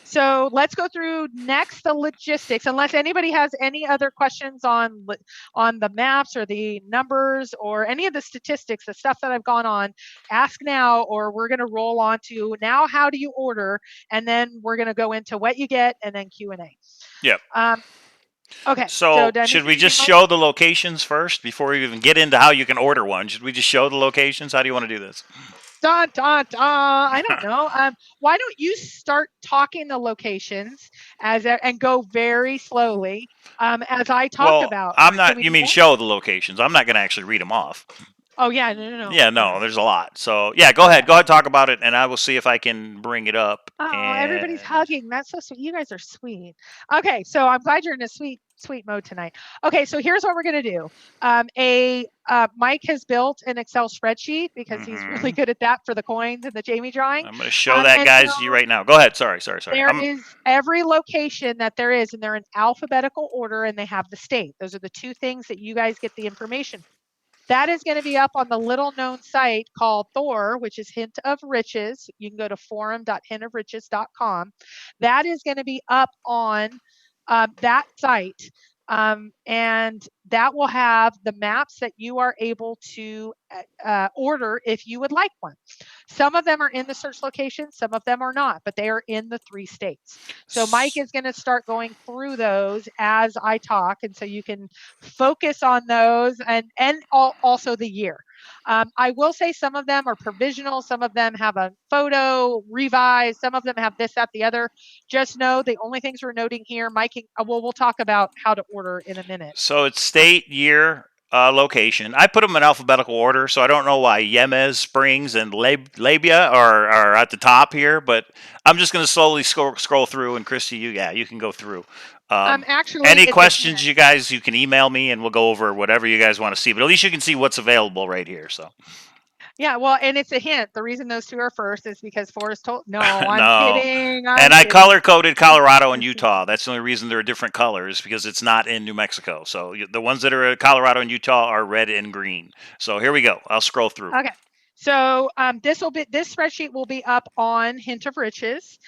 So let's go through next the logistics, unless anybody has any other questions on the maps or the numbers or any of the statistics, the stuff that I've gone on. Ask now, or we're going to roll on to now. How do you order? And then we're going to go into what you get and then Q&A. Yep. Okay. So do I need should to we give you just show the locations first before we even get into how you can order one? Should we just show the locations? How do you want to do this? Dun, dun, dun. I don't know. Why don't you start talking the locations and go very slowly as I talk Well, about. I'm Can not. we You do mean that? show the locations? I'm not going to actually read them off. Oh yeah, no. Yeah, no, Okay. there's a lot. So yeah, go ahead. Okay. Go ahead, talk about it, and I will see if I can bring it up. Oh, everybody's And hugging. That's so sweet. You guys are sweet. Okay, so I'm glad you're in a sweet mode tonight. Okay, so here's what we're gonna do. Mike has built an Excel spreadsheet because he's really good at that for the coins and the Jamie drawing. I'm going to show that, And guys, so to you right now. Go ahead. Sorry. there is every location that there is, and they're in alphabetical order, and they have the state. Those are the two things that you guys get the information. That is going to be up on the little known site called Thor, which is Hint of Riches. You can go to forum.hintofriches.com. That is going to be up on that site. And that will have the maps that you are able to order if you would like one. Some of them are in the search location, some of them are not, but they are in the 3 states. So Mike is going to start going through those as I talk, and so you can focus on those and also the year. I will say some of them are provisional, some of them have a photo revised, some of them have this, that, the other. Just know the only things we're noting here, Mike, we'll talk about how to order in a minute. So it's state, year, location. I put them in alphabetical order, so I don't know why Yemez Springs and Labia are at the top here, but I'm just going to slowly scroll through. And Christy, you can go through. Actually, Any it's questions, you guys, you can email me and we'll go over whatever you guys want to see. But at least you can see what's available right here. So yeah, well, and it's a hint. The reason those 2 are first is because Forrest told. No, I'm no. kidding. And I'm I kidding. color coded Colorado and Utah. That's the only reason they're different colors, because it's not in New Mexico. So the ones that are in Colorado and Utah are red and green. So here we go. I'll scroll through. Okay. So this spreadsheet will be up on Hint of Riches.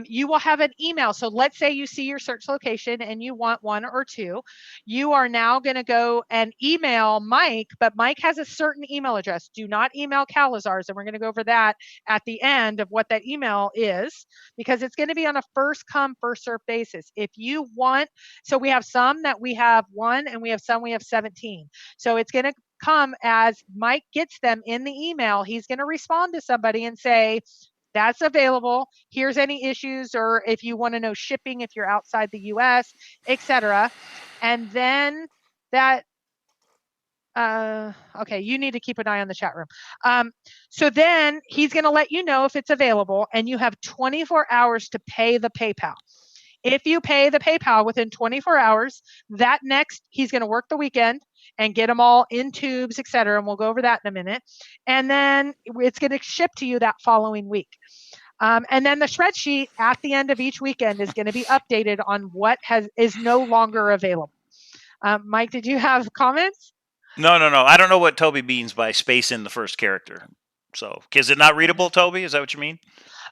You will have an email. So let's say you see your search location and you want 1 or 2. You are now going to go and email Mike, but Mike has a certain email address. Do not email Cowlazars, and we're going to go over that at the end of what that email is, because it's going to be on a first come, first serve basis. If you want, so we have some that we have 1 and we have some we have 17. So it's going to come as Mike gets them in the email. He's going to respond to somebody and say, that's available. Here's any issues, or if you want to know shipping, if you're outside the US, etc. And then that, okay, you need to keep an eye on the chat room. So then he's going to let you know if it's available, and you have 24 hours to pay the PayPal. If you pay the PayPal within 24 hours, that next, he's going to work the weekend and get them all in tubes, etc. And we'll go over that in a minute. And then it's going to ship to you that following week. And then the spreadsheet at the end of each weekend is going to be updated on what is no longer available. Mike, did you have comments? No. I don't know what Toby means by space in the first character. So, is it not readable, Toby? Is that what you mean?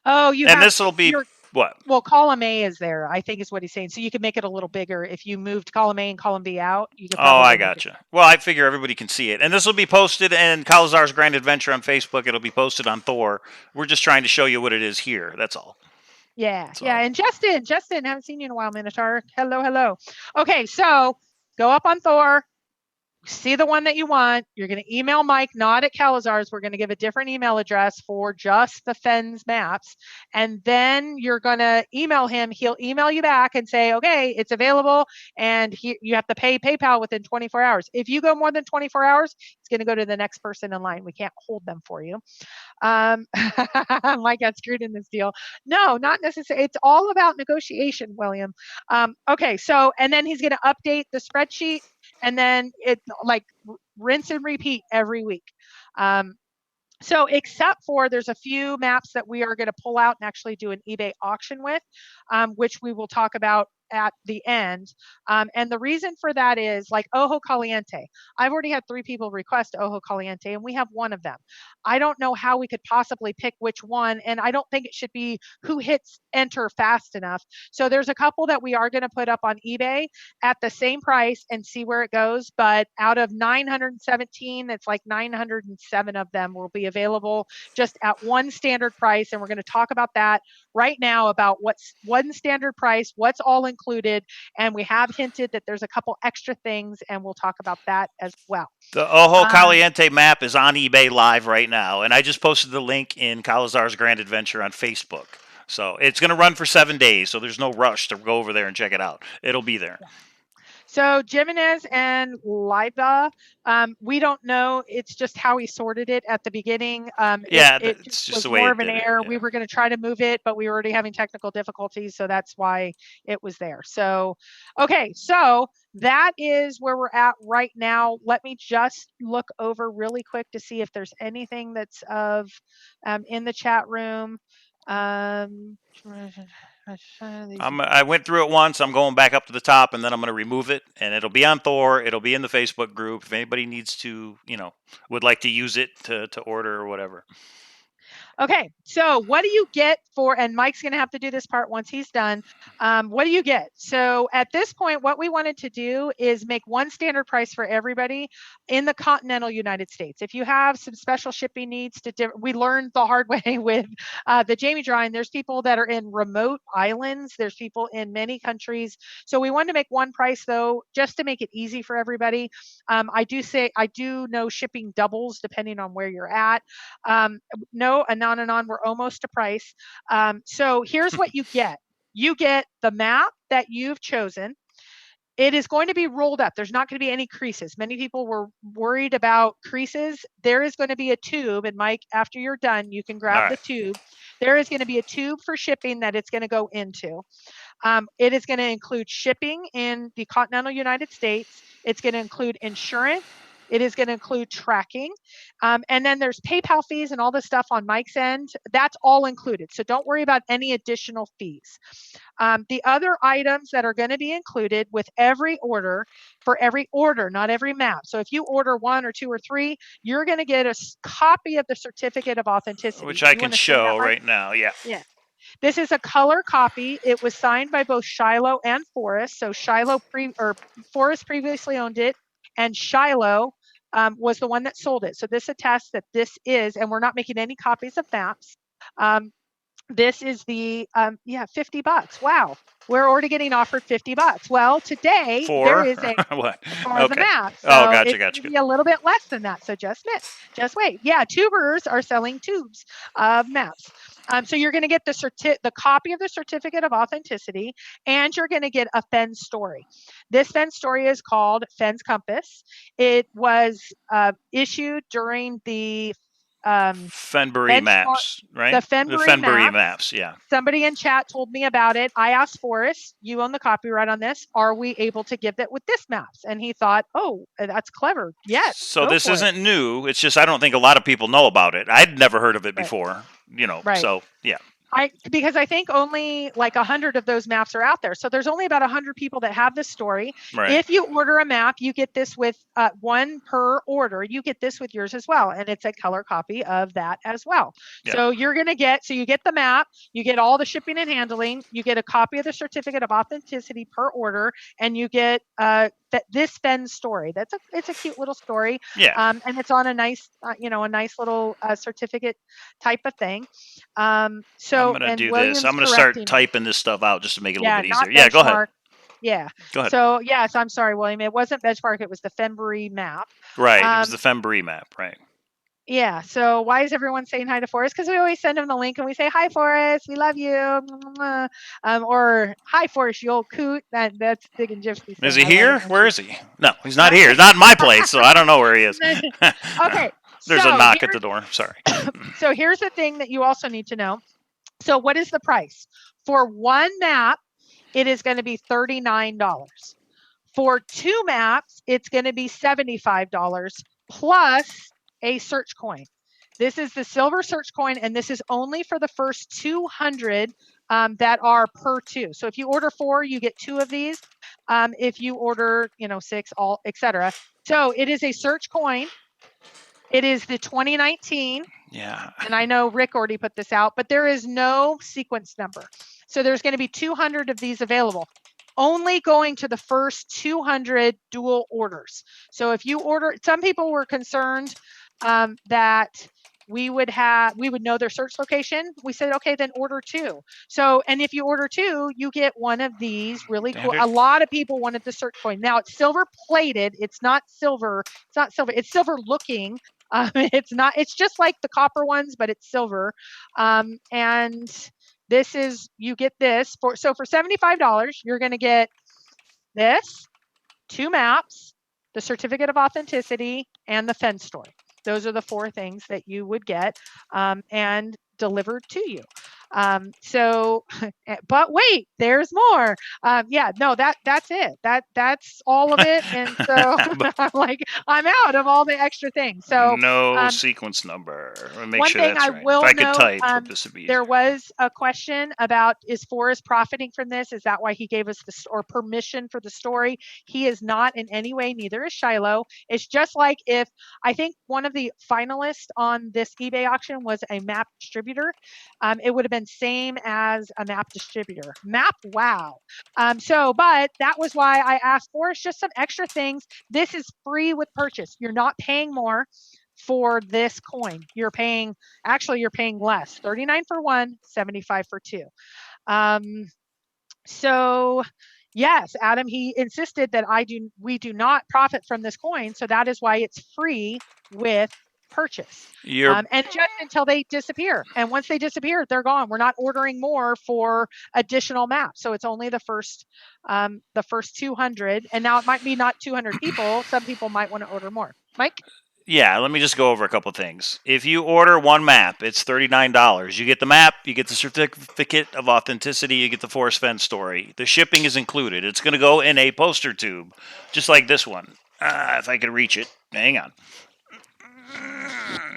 Oh, you And have this will be what? Well, column A is there, I think is what he's saying. So you can make it a little bigger. If you moved column A and column B out, you could probably. Oh, I gotcha. Well, I figure everybody can see it. And this will be posted in Cowlazars Grand Adventure on Facebook. It'll be posted on Thor. We're just trying to show you what it is here. That's all. Yeah. And Justin, haven't seen you in a while, Minotaur. Hello. Okay, so go up on Thor. See the one that you want. You're going to email Mike, not at Cowlazars. We're going to give a different email address for just the Fenn's maps. And then you're going to email him. He'll email you back and say, okay, it's available. And you have to pay PayPal within 24 hours. If you go more than 24 hours, it's going to go to the next person in line. We can't hold them for you. Mike got screwed in this deal. No, not necessarily. It's all about negotiation, William. Okay, so, and then he's going to update the spreadsheet, and then it like rinse and repeat every week. So except for there's a few maps that we are going to pull out and actually do an eBay auction with, which we will talk about at the end. And the reason for that is like Ojo Caliente. I've already had 3 people request Ojo Caliente, and we have 1 of them. I don't know how we could possibly pick which one, and I don't think it should be who hits enter fast enough. So there's a couple that we are going to put up on eBay at the same price and see where it goes. But out of 917, it's like 907 of them will be available just at one standard price. And we're going to talk about that right now, about what's one standard price, what's all included. And we have hinted that there's a couple extra things, and we'll talk about that as well. The Ojo Caliente map is on eBay live right now, and I just posted the link in Cowlazars Grand Adventure on Facebook. So it's going to run for 7 days, so there's no rush to go over there and check it out. It'll be there. Yeah. So Jimenez and Liba, we don't know. It's just how he sorted it at the beginning. It just was more of an error. Yeah. We were going to try to move it, but we were already having technical difficulties, so that's why it was there. So, okay, so that is where we're at right now. Let me just look over really quick to see if there's anything that's of in the chat room. I went through it once. I'm going back up to the top, and then I'm going to remove it, and it'll be on Thor. It'll be in the Facebook group. If anybody needs to, would like to use it to order or whatever. Okay, so what do you get for, and Mike's going to have to do this part once he's done. What do you get? So at this point, what we wanted to do is make one standard price for everybody in the continental United States. If you have some special shipping needs, we learned the hard way with the Jamie drawing. There's people that are in remote islands. There's people in many countries. So we wanted to make one price, though, just to make it easy for everybody. I do know shipping doubles depending on where you're at. No, and on, we're almost to price. So here's what you get. You get the map that you've chosen. It is going to be rolled up. There's not going to be any creases. Many people were worried about creases. There is going to be a tube, and Mike, after you're done, you can grab the tube. There is going to be a tube for shipping that it's going to go into. It is going to include shipping in the continental United States. It's going to include insurance. It is going to include tracking. And then there's PayPal fees and all this stuff on Mike's end. That's all included. So don't worry about any additional fees. The other items that are going to be included with every order, for every order, not every map. So if you order 1 or 2 or 3, you're going to get a copy of the certificate of authenticity. Which I can show right now. Yeah. Yeah. This is a color copy. It was signed by both Shiloh and Forrest. So Forrest previously owned it, and Shiloh was the one that sold it. So this attests that this is, and we're not making any copies of maps. This is the $50. Wow, we're already getting offered $50. Well, today there is a what? for Okay. the map. So Oh, gotcha, it's going to be a little bit less than that. So just wait. Yeah, tubers are selling tubes of maps. So you're going to get the copy of the certificate of authenticity, and you're going to get a Fenn story. This Fenn story is called Fenn's Compass. It was issued during the Fenbury maps, right? the Fenbury maps, yeah. Somebody in chat told me about it. I asked Forrest, you own the copyright on this. Are we able to give it with this maps? And he thought, oh, that's clever. Yes. So this isn't new. It's just I don't think a lot of people know about it. I'd never heard of it before, Right. So yeah. Because I think only like 100 of those maps are out there. So there's only about 100 people that have this story. Right. If you order a map, you get this with one per order. You get this with yours as well. And it's a color copy of that as well. Yeah. So you get the map, you get all the shipping and handling, you get a copy of the certificate of authenticity per order, and you get this Fenn story. It's a cute little story. Yeah. And it's on a nice, a nice little certificate type of thing. So I'm gonna do this. I'm gonna start typing this stuff out just to make it a little bit easier. Yeah, go ahead. Yeah. Go ahead. So yes, I'm sorry, William. It wasn't Benchmark. It was the Fenbury map. Right. It was the Fenbury map. Right. Yeah. So why is everyone saying hi to Forrest? Because we always send him the link and we say, hi, Forrest. We love you. Or hi, Forrest, you old coot. That's Dig and Gypsy. Is he here? Where is he? No, he's not here. He's not in my place, so I don't know where he is. Okay. There's a knock at the door. Sorry. So here's the thing that you also need to know. So what is the price? For one map, it is going to be $39. For two maps, it's going to be $75 plus a search coin. This is the silver search coin, and this is only for the first 200 that are per two. So if you order 4, you get 2 of these. If you order, 6, all, etc. So it is a search coin. It is the 2019. Yeah. And I know Rick already put this out, but there is no sequence number. So there's going to be 200 of these available, only going to the first 200 dual orders. So if you order, some people were concerned that we would know their search location. We said, okay, then order 2. So, and if you order 2, you get one of these really cool. A lot of people wanted the search coin. Now it's silver plated. It's not silver. It's silver looking. It's just like the copper ones, but it's silver. And this is, you get this for $75, you're going to get this, 2 maps, the certificate of authenticity, and the Fenn story. Those are the 4 things that you would get and delivered to you. But wait, there's more. That's it. That's all of it. And so I'm out of all the extra things. So no sequence number. Make one sure thing that's I right. will if I could note, type, this would be there was a question about, is Forrest profiting from this? Is that why he gave us or permission for the story? He is not in any way, neither is Shiloh. It's just like if, I think one of the finalists on this eBay auction was a map distributor. It would have been same as a map distributor. Map wow. But that was why I asked Forrest just some extra things. This is free with purchase. You're not paying more for this coin. You're paying less. $39 for 1, $75 for 2. So yes, Adam, he insisted that we do not profit from this coin. So that is why it's free with purchase. And just until they disappear. And once they disappear, they're gone. We're not ordering more for additional maps. So it's only the first 200. And now it might be not 200 people. Some people might want to order more. Mike? Yeah, let me just go over a couple things. If you order one map, it's $39. You get the map, you get the certificate of authenticity, you get the Forrest Fenn story. The shipping is included. It's going to go in a poster tube, just like this one. If I could reach it. Hang on.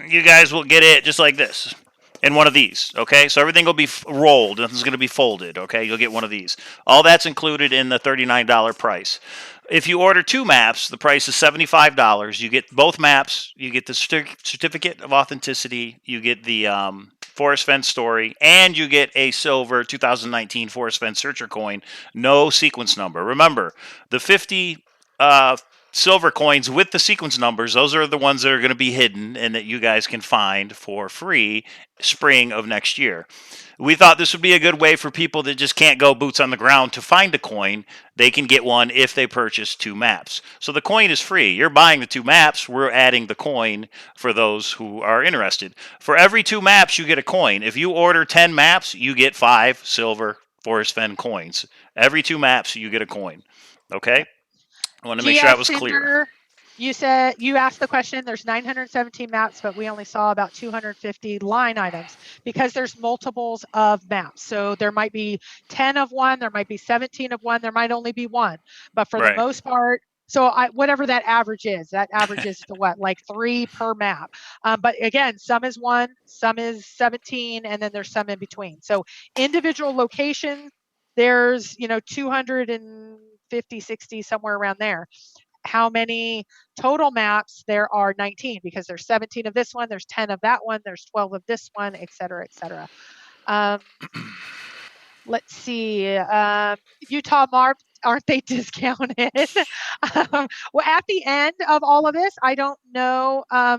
You guys will get it just like this. In one of these, okay? So everything will be rolled. Nothing's going to be folded, okay? You'll get one of these. All that's included in the $39 price. If you order 2 maps, the price is $75. You get both maps. You get the certificate of authenticity. You get the Forrest Fenn story, and you get a silver 2019 Forrest Fenn Searcher coin, no sequence number. Remember, the 50 silver coins with the sequence numbers, those are the ones that are going to be hidden and that you guys can find for free spring of next year. We thought this would be a good way for people that just can't go boots on the ground to find a coin. They can get one if they purchase 2 maps. So the coin is free. You're buying the 2 maps. We're adding the coin for those who are interested. For every 2 maps, you get a coin. If you order 10 maps, you get 5 silver Forrest Fenn coins. Every 2 maps, you get a coin. Okay? I want to make sure that was clear. You said, you asked the question, there's 917 maps, but we only saw about 250 line items because there's multiples of maps. So there might be 10 of one, there might be 17 of one, there might only be one. But for the most part, so whatever that average is to what, like 3 per map. But again, some is 1, some is 17, and then there's some in between. So individual locations, there's, 250, 60, somewhere around there. How many total maps? There are 19 because there's 17 of this one, there's 10 of that one, there's 12 of this one, et cetera, et cetera. Let's see. Utah Marp, aren't they discounted? Well, at the end of all of this, I don't know. I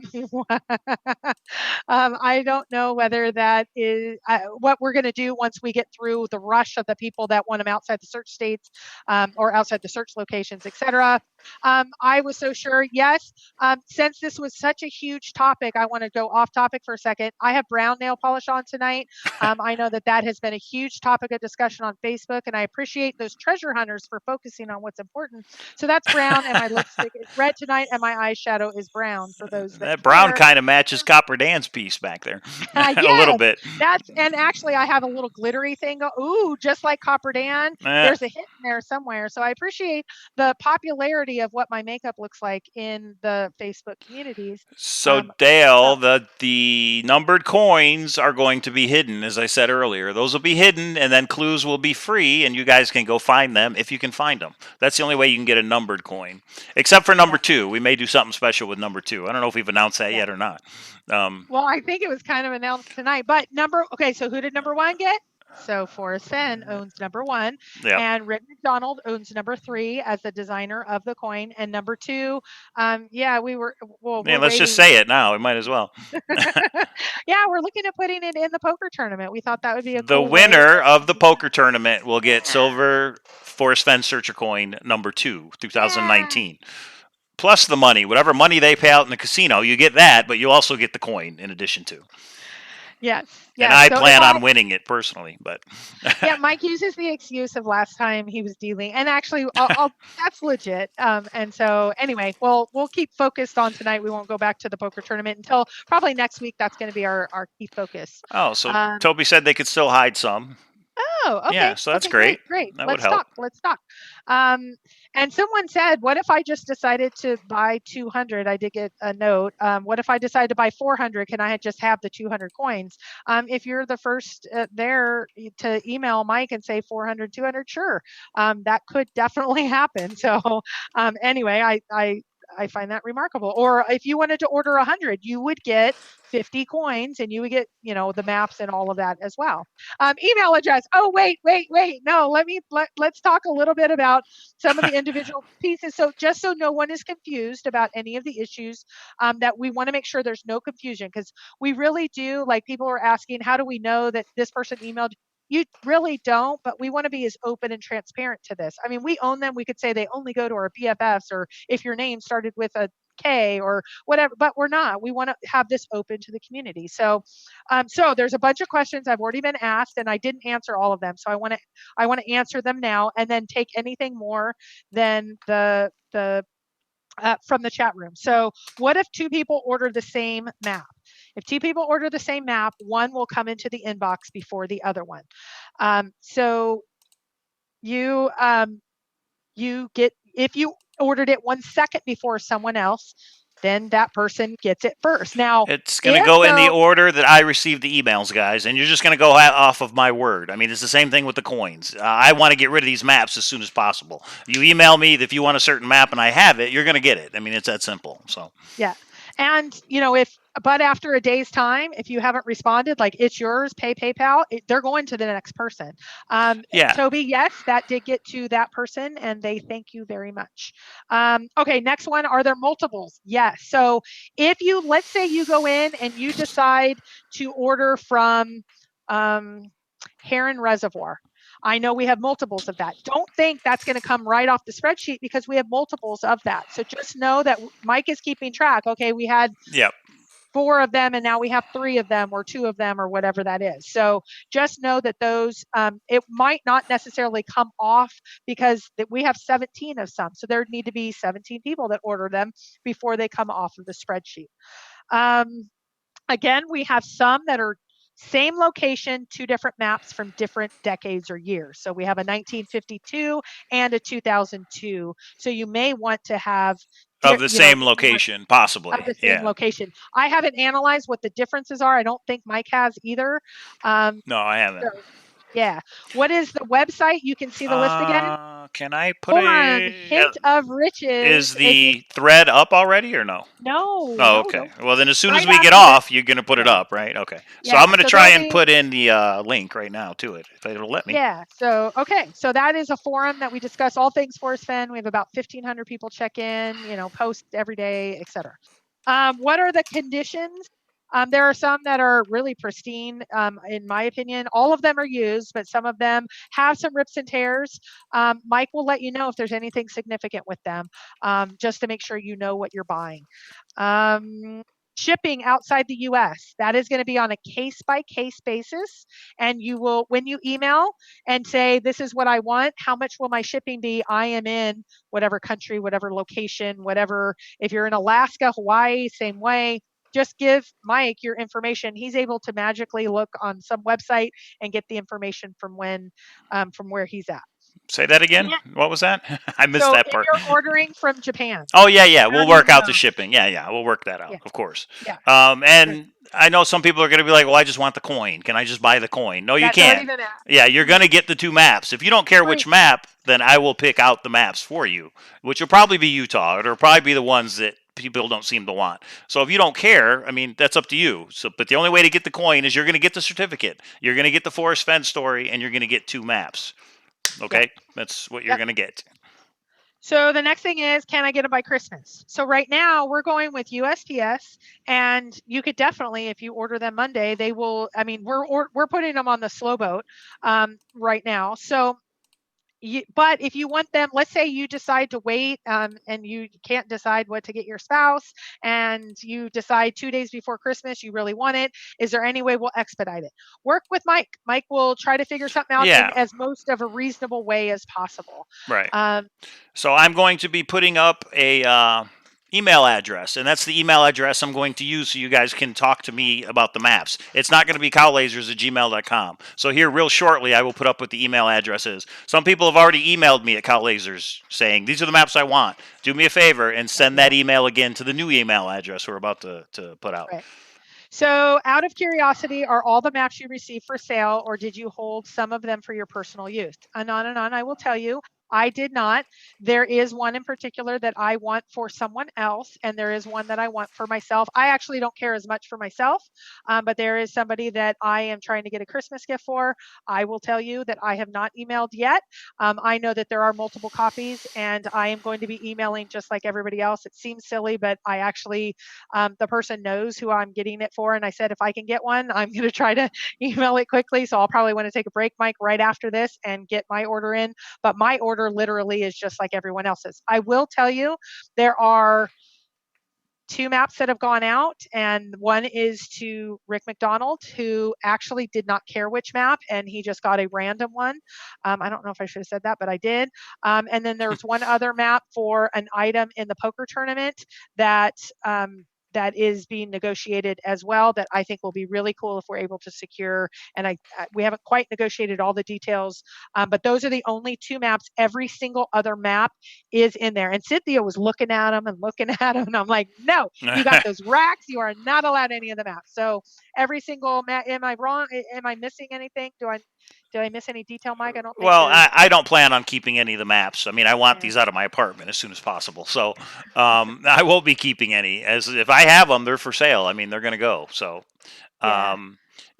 don't know whether that is what we're going to do once we get through the rush of the people that want them outside the search states or outside the search locations, etc. I was so sure. Yes. Since this was such a huge topic, I want to go off topic for a second. I have brown nail polish on tonight. I know that has been a huge topic of discussion on Facebook, and I appreciate those treasure hunters for focusing on what's important. So that's brown, and my lipstick is red tonight, and my eyeshadow is brown for those that brown kind of matches Copper Dan's piece back there. Yes, a little bit. And actually I have a little glittery thing. Ooh, just like Copper Dan. There's a hit in there somewhere. So I appreciate the popularity of what my makeup looks like in the Facebook communities. So Dale, the numbered coins are going to be hidden, as I said earlier. Those will be hidden, and then clues will be free, and you guys can go find them if you can find them. That's the only way you can get a numbered coin, except for number 2. We may do something special with number 2. I don't know if we've announced that yet or not. Well, I think it was kind of announced tonight. But okay, so who did number 1 get? So Forrest Fenn owns number 1, and Rick McDonald owns number 3 as the designer of the coin, and number 2. We were. Well, let's just say it now. We might as well. Yeah, we're looking at putting it in the poker tournament. We thought that would be a the winner of the poker tournament will get silver Forrest Fenn Searcher coin number 2, 2019. Yeah. Plus the money, whatever money they pay out in the casino, you get that, but you also get the coin in addition to. Yes. And I plan on winning it personally, but yeah, Mike uses the excuse of last time he was dealing, and actually, that's legit. And so anyway, we'll keep focused on tonight. We won't go back to the poker tournament until probably next week. That's going to be our key focus. Oh, so Toby said they could still hide some. Oh, okay. Yeah, so that's great. Great. That Let's talk. And someone said, what if I just decided to buy 200? I did get a note. What if I decided to buy 400? Can I just have the 200 coins? If you're the first there to email Mike and say 400, 200, sure. That could definitely happen. So anyway, I find that remarkable. Or if you wanted to order 100, you would get 50 coins, and you would get, the maps and all of that as well. Email address. Oh, wait. No, let's talk a little bit about some of the individual pieces. So just so no one is confused about any of the issues, that we want to make sure there's no confusion, because we really do, like, people are asking, how do we know that this person emailed? You really don't, but we want to be as open and transparent to this. I mean, we own them. We could say they only go to our BFFs, or if your name started with a K or whatever, but we're not. We want to have this open to the community. So, so there's a bunch of questions I've already been asked, and I didn't answer all of them. So I want to answer them now, and then take anything more than the from the chat room. So what if 2 people order the same map? If 2 people order the same map, one will come into the inbox before the other one. So you get, if you ordered it 1 second before someone else, then that person gets it first. Now, it's going to go in the order that I received the emails, guys, and you're just going to go off of my word. I mean, it's the same thing with the coins. I want to get rid of these maps as soon as possible. You email me if you want a certain map and I have it, you're going to get it. I mean, it's that simple. So yeah. And but after a day's time, if you haven't responded, like it's yours, pay PayPal, they're going to the next person. Yeah. Toby, yes, that did get to that person, and they thank you very much. Okay, next one. Are there multiples? Yes. So if let's say you go in and you decide to order from Heron Reservoir. I know we have multiples of that. Don't think that's going to come right off the spreadsheet because we have multiples of that. So just know that Mike is keeping track. Okay, we had Yep. 4 of them and now we have 3 of them or 2 of them or whatever that is. So just know that those, it might not necessarily come off because we have 17 of some. So there need to be 17 people that order them before they come off of the spreadsheet. Again, we have some that are same location, 2 different maps from different decades or years. So we have a 1952 and a 2002. So you may want to have Of the same location, possibly. of the same Yeah. location. I haven't analyzed what the differences are. I don't think Mike has either. No, I haven't. So, yeah. What is the website? You can see the list again. Can I put Hold on. Hint of is riches. the thread up already or no? No, Oh, no, okay. no. Well, then as soon as Right we get after this. off, you're going to put it Yeah. up, right? Okay. So I'm Yeah. going to So try there'll and be put in the link right now to it, if it'll let me. Yeah. So, okay. So that is a forum that we discuss all things Forrest Fenn. We have about 1,500 people check in, post every day, etc. What are the conditions? There are some that are really pristine, in my opinion. All of them are used, but some of them have some rips and tears. Mike will let you know if there's anything significant with them, just to make sure you know what you're buying. Shipping outside the US, that is going to be on a case by case basis. And you will, when you email and say, this is what I want, how much will my shipping be? I am in whatever country, whatever location, whatever. If you're in Alaska, Hawaii, same way. Just give Mike your information. He's able to magically look on some website and get the information from from where he's at. Say that again. Yeah. What was that? I missed So that if part. you're ordering from Japan, Oh yeah. how We'll do you work out the know? shipping. Yeah. We'll work that out, Yeah, of course. yeah. And I know some people are going to be like, "Well, I just want the coin. Can I just buy the coin?" No, you That's already can't. been asked. Yeah, you're going to get the 2 maps. If you don't care which Free. map, then I will pick out the maps for you, which will probably be Utah. It'll probably be the ones that people don't seem to want. So if you don't care, I mean, that's up to you. So, but the only way to get the coin is you're going to get the certificate. You're going to get the Forrest Fenn story, and you're going to get 2 maps. Okay, Yep. that's what you're Yep. going to get. So the next thing is, can I get it by Christmas? So right now we're going with USPS, and you could definitely, if you order them Monday, they will. I mean, we're putting them on the slow boat right now. So but if you want them, let's say you decide to wait and you can't decide what to get your spouse, and you decide 2 days before Christmas you really want it. Is there any way we'll expedite it? Work with Mike. Mike will try to figure something out in Yeah. as most of a reasonable way as possible. Right. Um, So I'm going to be putting up a email address, and that's the email address I'm going to use so you guys can talk to me about the maps. It's not going to be cowlazars@gmail.com. So here, real shortly, I will put up what the email address is. Some people have already emailed me at Cowlazars saying, these are the maps I want. Do me a favor and send that email again to the new email address we're about to put out. right. So, out of curiosity, are all the maps you received for sale, or did you hold some of them for your personal use? And on, I will tell you, I did not. There is one in particular that I want for someone else, and there is one that I want for myself. I actually don't care as much for myself, but there is somebody that I am trying to get a Christmas gift for. I will tell you that I have not emailed yet. I know that there are multiple copies, and I am going to be emailing just like everybody else. It seems silly, but I actually, the person knows who I'm getting it for. And I said, if I can get one, I'm going to try to email it quickly. So I'll probably want to take a break, Mike, right after this and get my order in. But my order literally is just like everyone else's. I will tell you, there are 2 maps that have gone out, and one is to Rick McDonald, who actually did not care which map, and he just got a random one. I don't know if I should have said that, but I did. And then there's one other map for an item in the poker tournament that that is being negotiated as well, that I think will be really cool if we're able to secure. And we haven't quite negotiated all the details, but those are the only 2 maps. Every single other map is in there. And Cynthia was looking at them and looking at them, and I'm like, no, you got those racks. You are not allowed any of the maps. So every single map. Am I wrong? Am I missing anything? Do I? Did I miss any detail, Mike? I don't think Well, there's. I don't plan on keeping any of the maps. I mean, I want Yeah. these out of my apartment as soon as possible. So I won't be keeping any. As if I have them, they're for sale. I mean, they're going to go. So Yeah. um,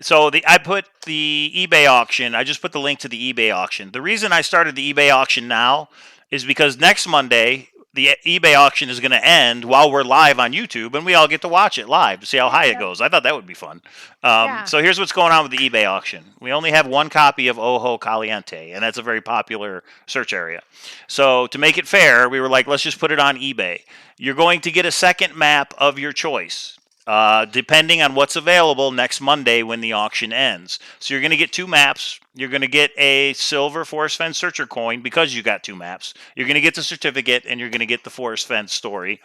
I put the eBay auction. I just put the link to the eBay auction. The reason I started the eBay auction now is because next Monday the eBay auction is going to end while we're live on YouTube, and we all get to watch it live to see how high it Yeah. goes. I thought that would be fun. Yeah. So here's what's going on with the eBay auction. We only have one copy of Ojo Caliente, and that's a very popular search area. So to make it fair, we were like, let's just put it on eBay. You're going to get a second map of your choice. Depending on what's available next Monday when the auction ends. So you're going to get two maps. You're going to get a silver Forrest Fenn searcher coin because you got two maps. You're going to get the certificate and you're going to get the Forrest Fenn story.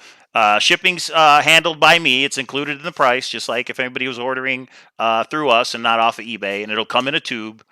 Shipping's handled by me. It's included in the price, just like if anybody was ordering through us and not off of eBay, and it'll come in a tube.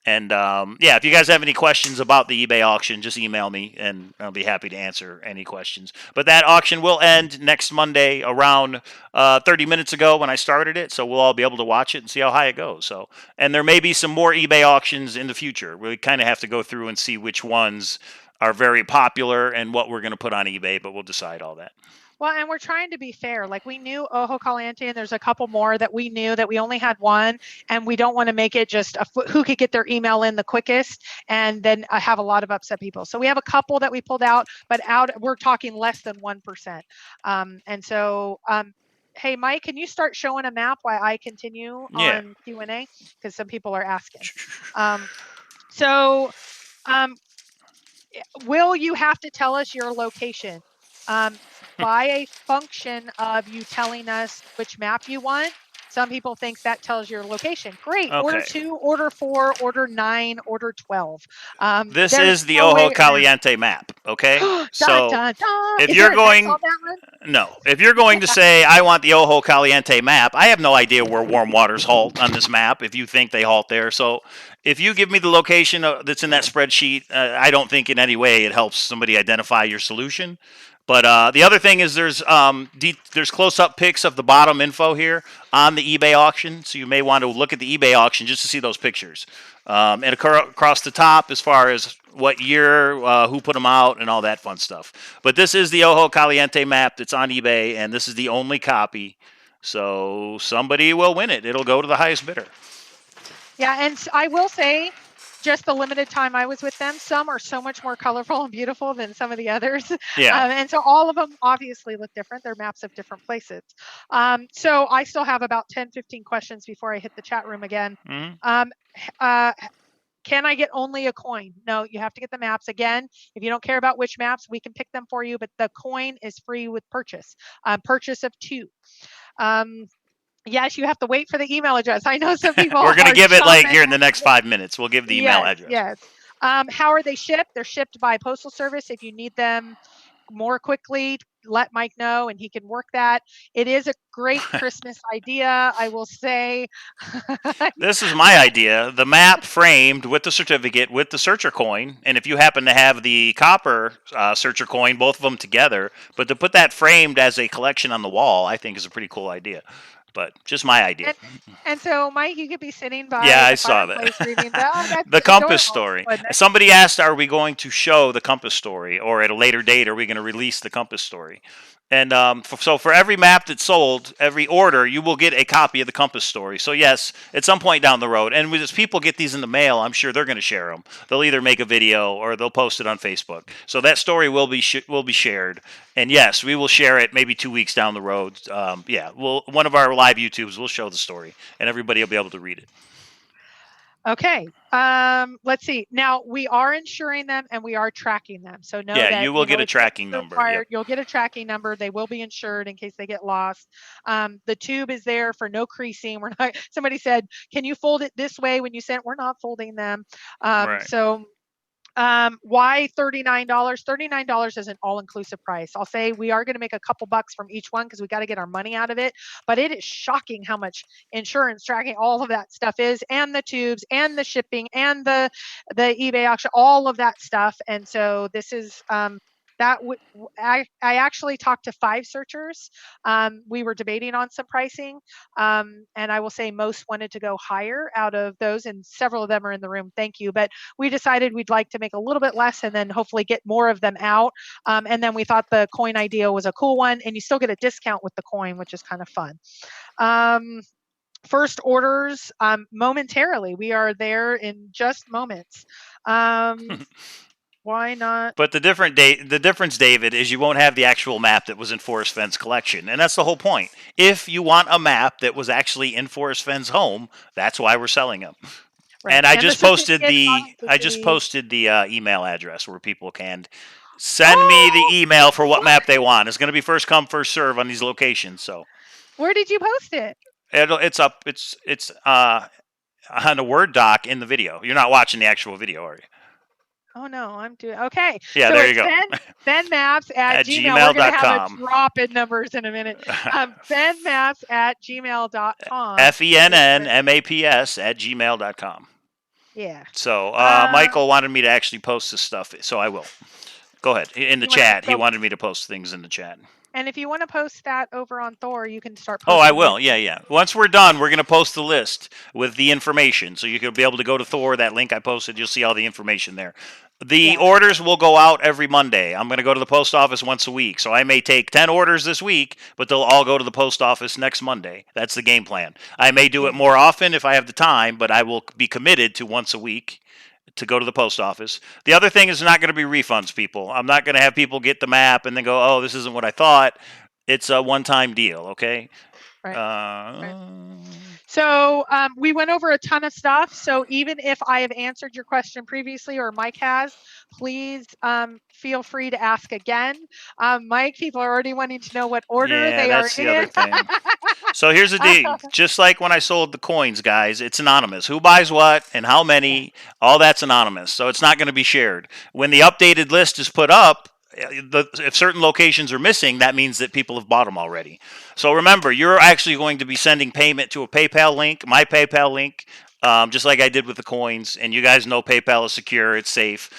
And yeah, if you guys have any questions about the eBay auction, just email me and I'll be happy to answer any questions. But that auction will end next Monday around 30 minutes ago when I started it. So we'll all be able to watch it and see how high it goes. So, and there may be some more eBay auctions in the future. We kind of have to go through and see which ones are very popular and what we're going to put on eBay, but we'll decide all that. Well, and we're trying to be fair. Like we knew Ojo Caliente, and there's a couple more that we knew that we only had one, and we don't want to make it just who could get their email in the quickest, and then have a lot of upset people. So we have a couple that we pulled out, but we're talking less than 1%. And so, hey, Mike, can you start showing a map while I continue on Q&A? Because some people are asking. Will you have to tell us your location? By a function of you telling us which map you want. Some people think that tells your location. Great. Okay. Order 2, order 4, order 9, order 12. This is the Ojo Caliente map. Okay. So dun, dun, dun. If you're going, if you're going to say I want the Ojo Caliente map, I have no idea where warm waters halt on this map. If you think they halt there, so if you give me the location that's in that spreadsheet, I don't think in any way it helps somebody identify your solution. But the other thing is there's close-up pics of the bottom info here on the eBay auction, so you may want to look at the eBay auction just to see those pictures. And across the top, as far as what year, who put them out, and all that fun stuff. But this is the Ojo Caliente map that's on eBay, and this is the only copy. So somebody will win it. It'll go to the highest bidder. Yeah, and I will say, just the limited time I was with them, some are so much more colorful and beautiful than some of the others. Yeah. And so all of them obviously look different. They're maps of different places. So I still have about 10, 15 questions before I hit the chat room again. Mm-hmm. Can I get only a coin? No, you have to get the maps. Again, if you don't care about which maps, we can pick them for you, but the coin is free with purchase. Purchase of 2. Yes, you have to wait for the email address. I know some people We're going to give it like here in the next 5 minutes. We'll give the email address. Yes. How are they shipped? They're shipped by postal service. If you need them more quickly, let Mike know and he can work that. It is a great Christmas idea, I will say. This is my idea. The map framed with the certificate, with the searcher coin. And if you happen to have the copper searcher coin, both of them together, but to put that framed as a collection on the wall, I think is a pretty cool idea. But just my idea. And so, Mike, you could be sitting by I saw that. Reading that. The compass story. Somebody asked, are we going to show the compass story? Or at a later date, are we going to release the compass story? And so for every map that's sold, every order, you will get a copy of the compass story. So yes, at some point down the road, and as people get these in the mail, I'm sure they're going to share them. They'll either make a video or they'll post it on Facebook. So that story will be shared. And yes, we will share it maybe 2 weeks down the road. One of our live YouTubes will show the story, and everybody will be able to read it. Okay. Let's see. Now we are insuring them and we are tracking them. So know that you will get a tracking number. Yep. You'll get a tracking number. They will be insured in case they get lost. The tube is there for no creasing. We're not. Somebody said, "Can you fold it this way when you send?" We're not folding them. Right. So. Why $39? $39 is an all-inclusive price. I'll say we are going to make a couple bucks from each one because we got to get our money out of it. But it is shocking how much insurance, tracking, all of that stuff is, and the tubes, and the shipping, and the eBay auction, all of that stuff. And so this is I actually talked to 5 searchers. We were debating on some pricing, and I will say most wanted to go higher out of those, and several of them are in the room. Thank you. But we decided we'd like to make a little bit less and then hopefully get more of them out. And then we thought the coin idea was a cool one, and you still get a discount with the coin, which is kind of fun. First orders momentarily. We are there in just moments. Why not? But the difference, David, is you won't have the actual map that was in Forrest Fenn's collection, and that's the whole point. If you want a map that was actually in Forrest Fenn's home, that's why we're selling them. Right. And I just posted the email address where people can send me the email for what map they want. It's going to be first come first serve on these locations. So where did you post it? It's up. It's on a Word doc in the video. You're not watching the actual video, are you? Oh no, I'm doing okay. Yeah, so there you go. FennMaps at Gmail. We're going to have a drop in numbers in a minute. FennMaps at gmail.com. FENNMAPS at gmail.com. Yeah. So Michael wanted me to actually post this stuff, so I will. Go ahead. In the chat, he wanted me to post things in the chat. And if you want to post that over on Thor, you can start posting. Oh, I will. Yeah. Once we're done, we're going to post the list with the information. So you can be able to go to Thor, that link I posted. You'll see all the information there. The orders will go out every Monday. I'm going to go to the post office once a week. So I may take 10 orders this week, but they'll all go to the post office next Monday. That's the game plan. I may do it more often if I have the time, but I will be committed to once a week to go to the post office. The other thing is not going to be refunds, people. I'm not going to have people get the map and then go, oh, this isn't what I thought. It's a one-time deal, okay? Right. Right. So we went over a ton of stuff. So even if I have answered your question previously or Mike has, please feel free to ask again. Mike, people are already wanting to know what order they are in. The other thing. So here's the deal. Just like when I sold the coins, guys, it's anonymous. Who buys what and how many, all that's anonymous. So it's not going to be shared. When the updated list is put up, if certain locations are missing, that means that people have bought them already. So remember, you're actually going to be sending payment to a PayPal link, my PayPal link, just like I did with the coins. And you guys know PayPal is secure, it's safe.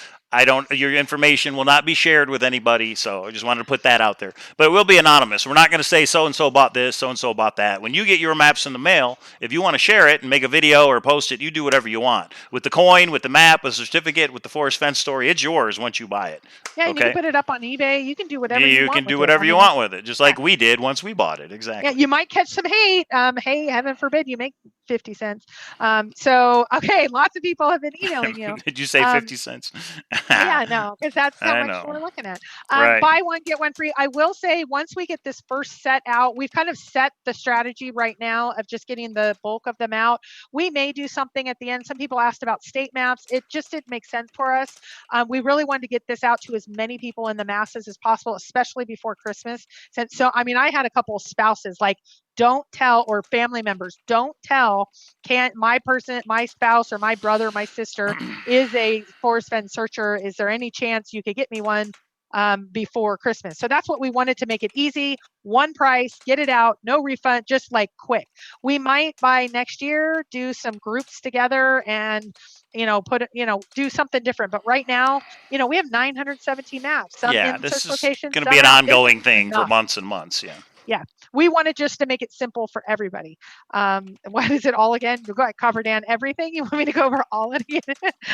Your information will not be shared with anybody, so I just wanted to put that out there. But it will be anonymous. We're not going to say so-and-so bought this, so-and-so bought that. When you get your maps in the mail, if you want to share it and make a video or post it, you do whatever you want. With the coin, with the map, with the certificate, with the Forrest Fenn story, it's yours once you buy it. Yeah, and you can put it up on eBay. You can do whatever you want. You can do whatever you want with it, just like we did once we bought it. Exactly. Yeah, you might catch some hate. Hey, heaven forbid you make 50 cents. So, okay, lots of people have been emailing you. Did you say 50 cents? Yeah, no, because that's how much we're looking at. Right. Buy one, get one free. I will say once we get this first set out, we've kind of set the strategy right now of just getting the bulk of them out. We may do something at the end. Some people asked about state maps. It just didn't make sense for us. We really wanted to get this out to as many people in the masses as possible, especially before Christmas. So, I mean, I had a couple of spouses like, don't tell, or family members, don't tell, my spouse or my brother, my sister is a Forrest Fenn searcher. Is there any chance you could get me one before Christmas? So that's what we wanted to make it easy. One price, get it out, no refund, just like quick. We might by next year do some groups together and do something different. But right now, we have 917 maps. This is going to be an ongoing thing for months and months. Yeah, we wanted just to make it simple for everybody. What is it all again? We'll go ahead, cover Dan everything. You want me to go over all of it?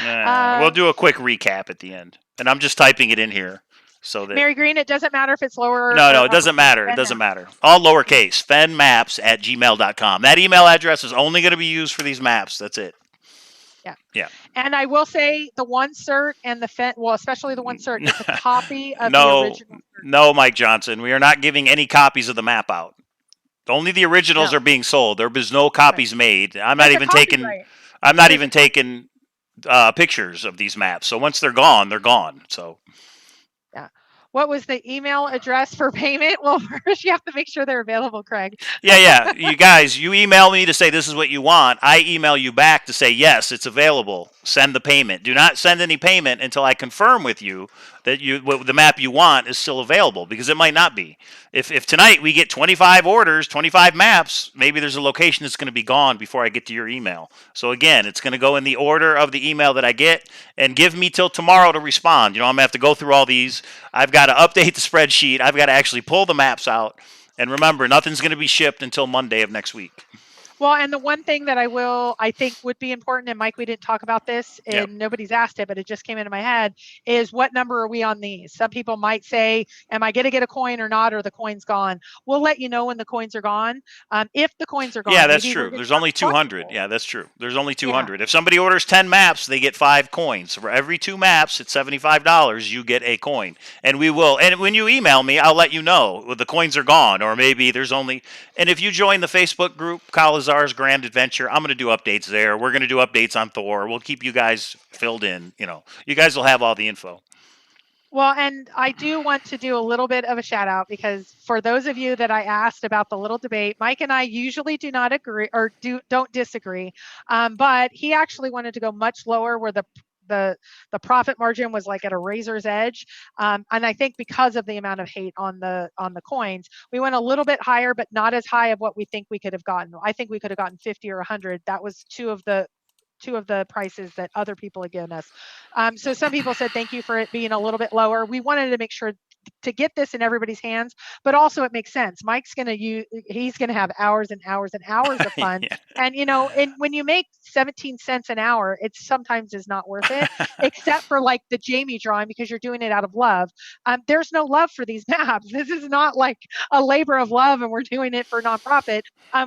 We'll do a quick recap at the end, and I'm just typing it in here so that Mary Green. It doesn't matter if it's lower. No, it doesn't matter. It doesn't matter. All lowercase. FennMaps at gmail.com. That email address is only going to be used for these maps. That's it. Yeah. And I will say the one cert and the Fenn, well, especially the one cert, it's a copy of the original. No, Mike Johnson. We are not giving any copies of the map out. Only the originals are being sold. There was no copies made. I'm not even taking pictures of these maps. So once they're gone, they're gone. So. Yeah. What was the email address for payment? Well, first you have to make sure they're available, Craig. Yeah. You guys, you email me to say this is what you want. I email you back to say, yes, it's available. Send the payment. Do not send any payment until I confirm with you that the map you want is still available, because it might not be. If tonight we get 25 orders, 25 maps, maybe there's a location that's going to be gone before I get to your email. So again, it's going to go in the order of the email that I get, and give me till tomorrow to respond. I'm going to have to go through all these. I've got to update the spreadsheet. I've got to actually pull the maps out. And remember, nothing's going to be shipped until Monday of next week. Well, and the one thing that I think would be important, and Mike, we didn't talk about this, and Yep. nobody's asked it, but it just came into my head, is what number are we on these? Some people might say, am I going to get a coin or not, or the coin's gone? We'll let you know when the coins are gone. If the coins are gone, yeah, that's true. There's only 200. Yeah, that's true. There's only 200. If somebody orders 10 maps, they get 5 coins. For every 2 maps, it's $75. You get a coin, and we will. And when you email me, I'll let you know the coins are gone, or maybe there's only. And if you join the Facebook group, Cowlazars Grand Adventure, I'm going to do updates there. We're going to do updates on Thor. We'll keep you guys filled in. You guys will have all the info. Well, and I do want to do a little bit of a shout out, because for those of you that I asked about the little debate, Mike and I usually do not agree, or don't disagree, but he actually wanted to go much lower, where the profit margin was like at a razor's edge, and I think because of the amount of hate on the coins, we went a little bit higher, but not as high of what we think we could have gotten. I think we could have gotten 50 or 100. That was two of the prices that other people had given us. So some people said thank you for it being a little bit lower. We wanted to make sure to get this in everybody's hands, but also it makes sense. Mike's going to he's going to have hours and hours and hours of fun. Yeah. And and when you make 17 cents an hour, it sometimes is not worth it, except for like the Jamie drawing, because you're doing it out of love. There's no love for these maps. This is not like a labor of love and we're doing it for nonprofit.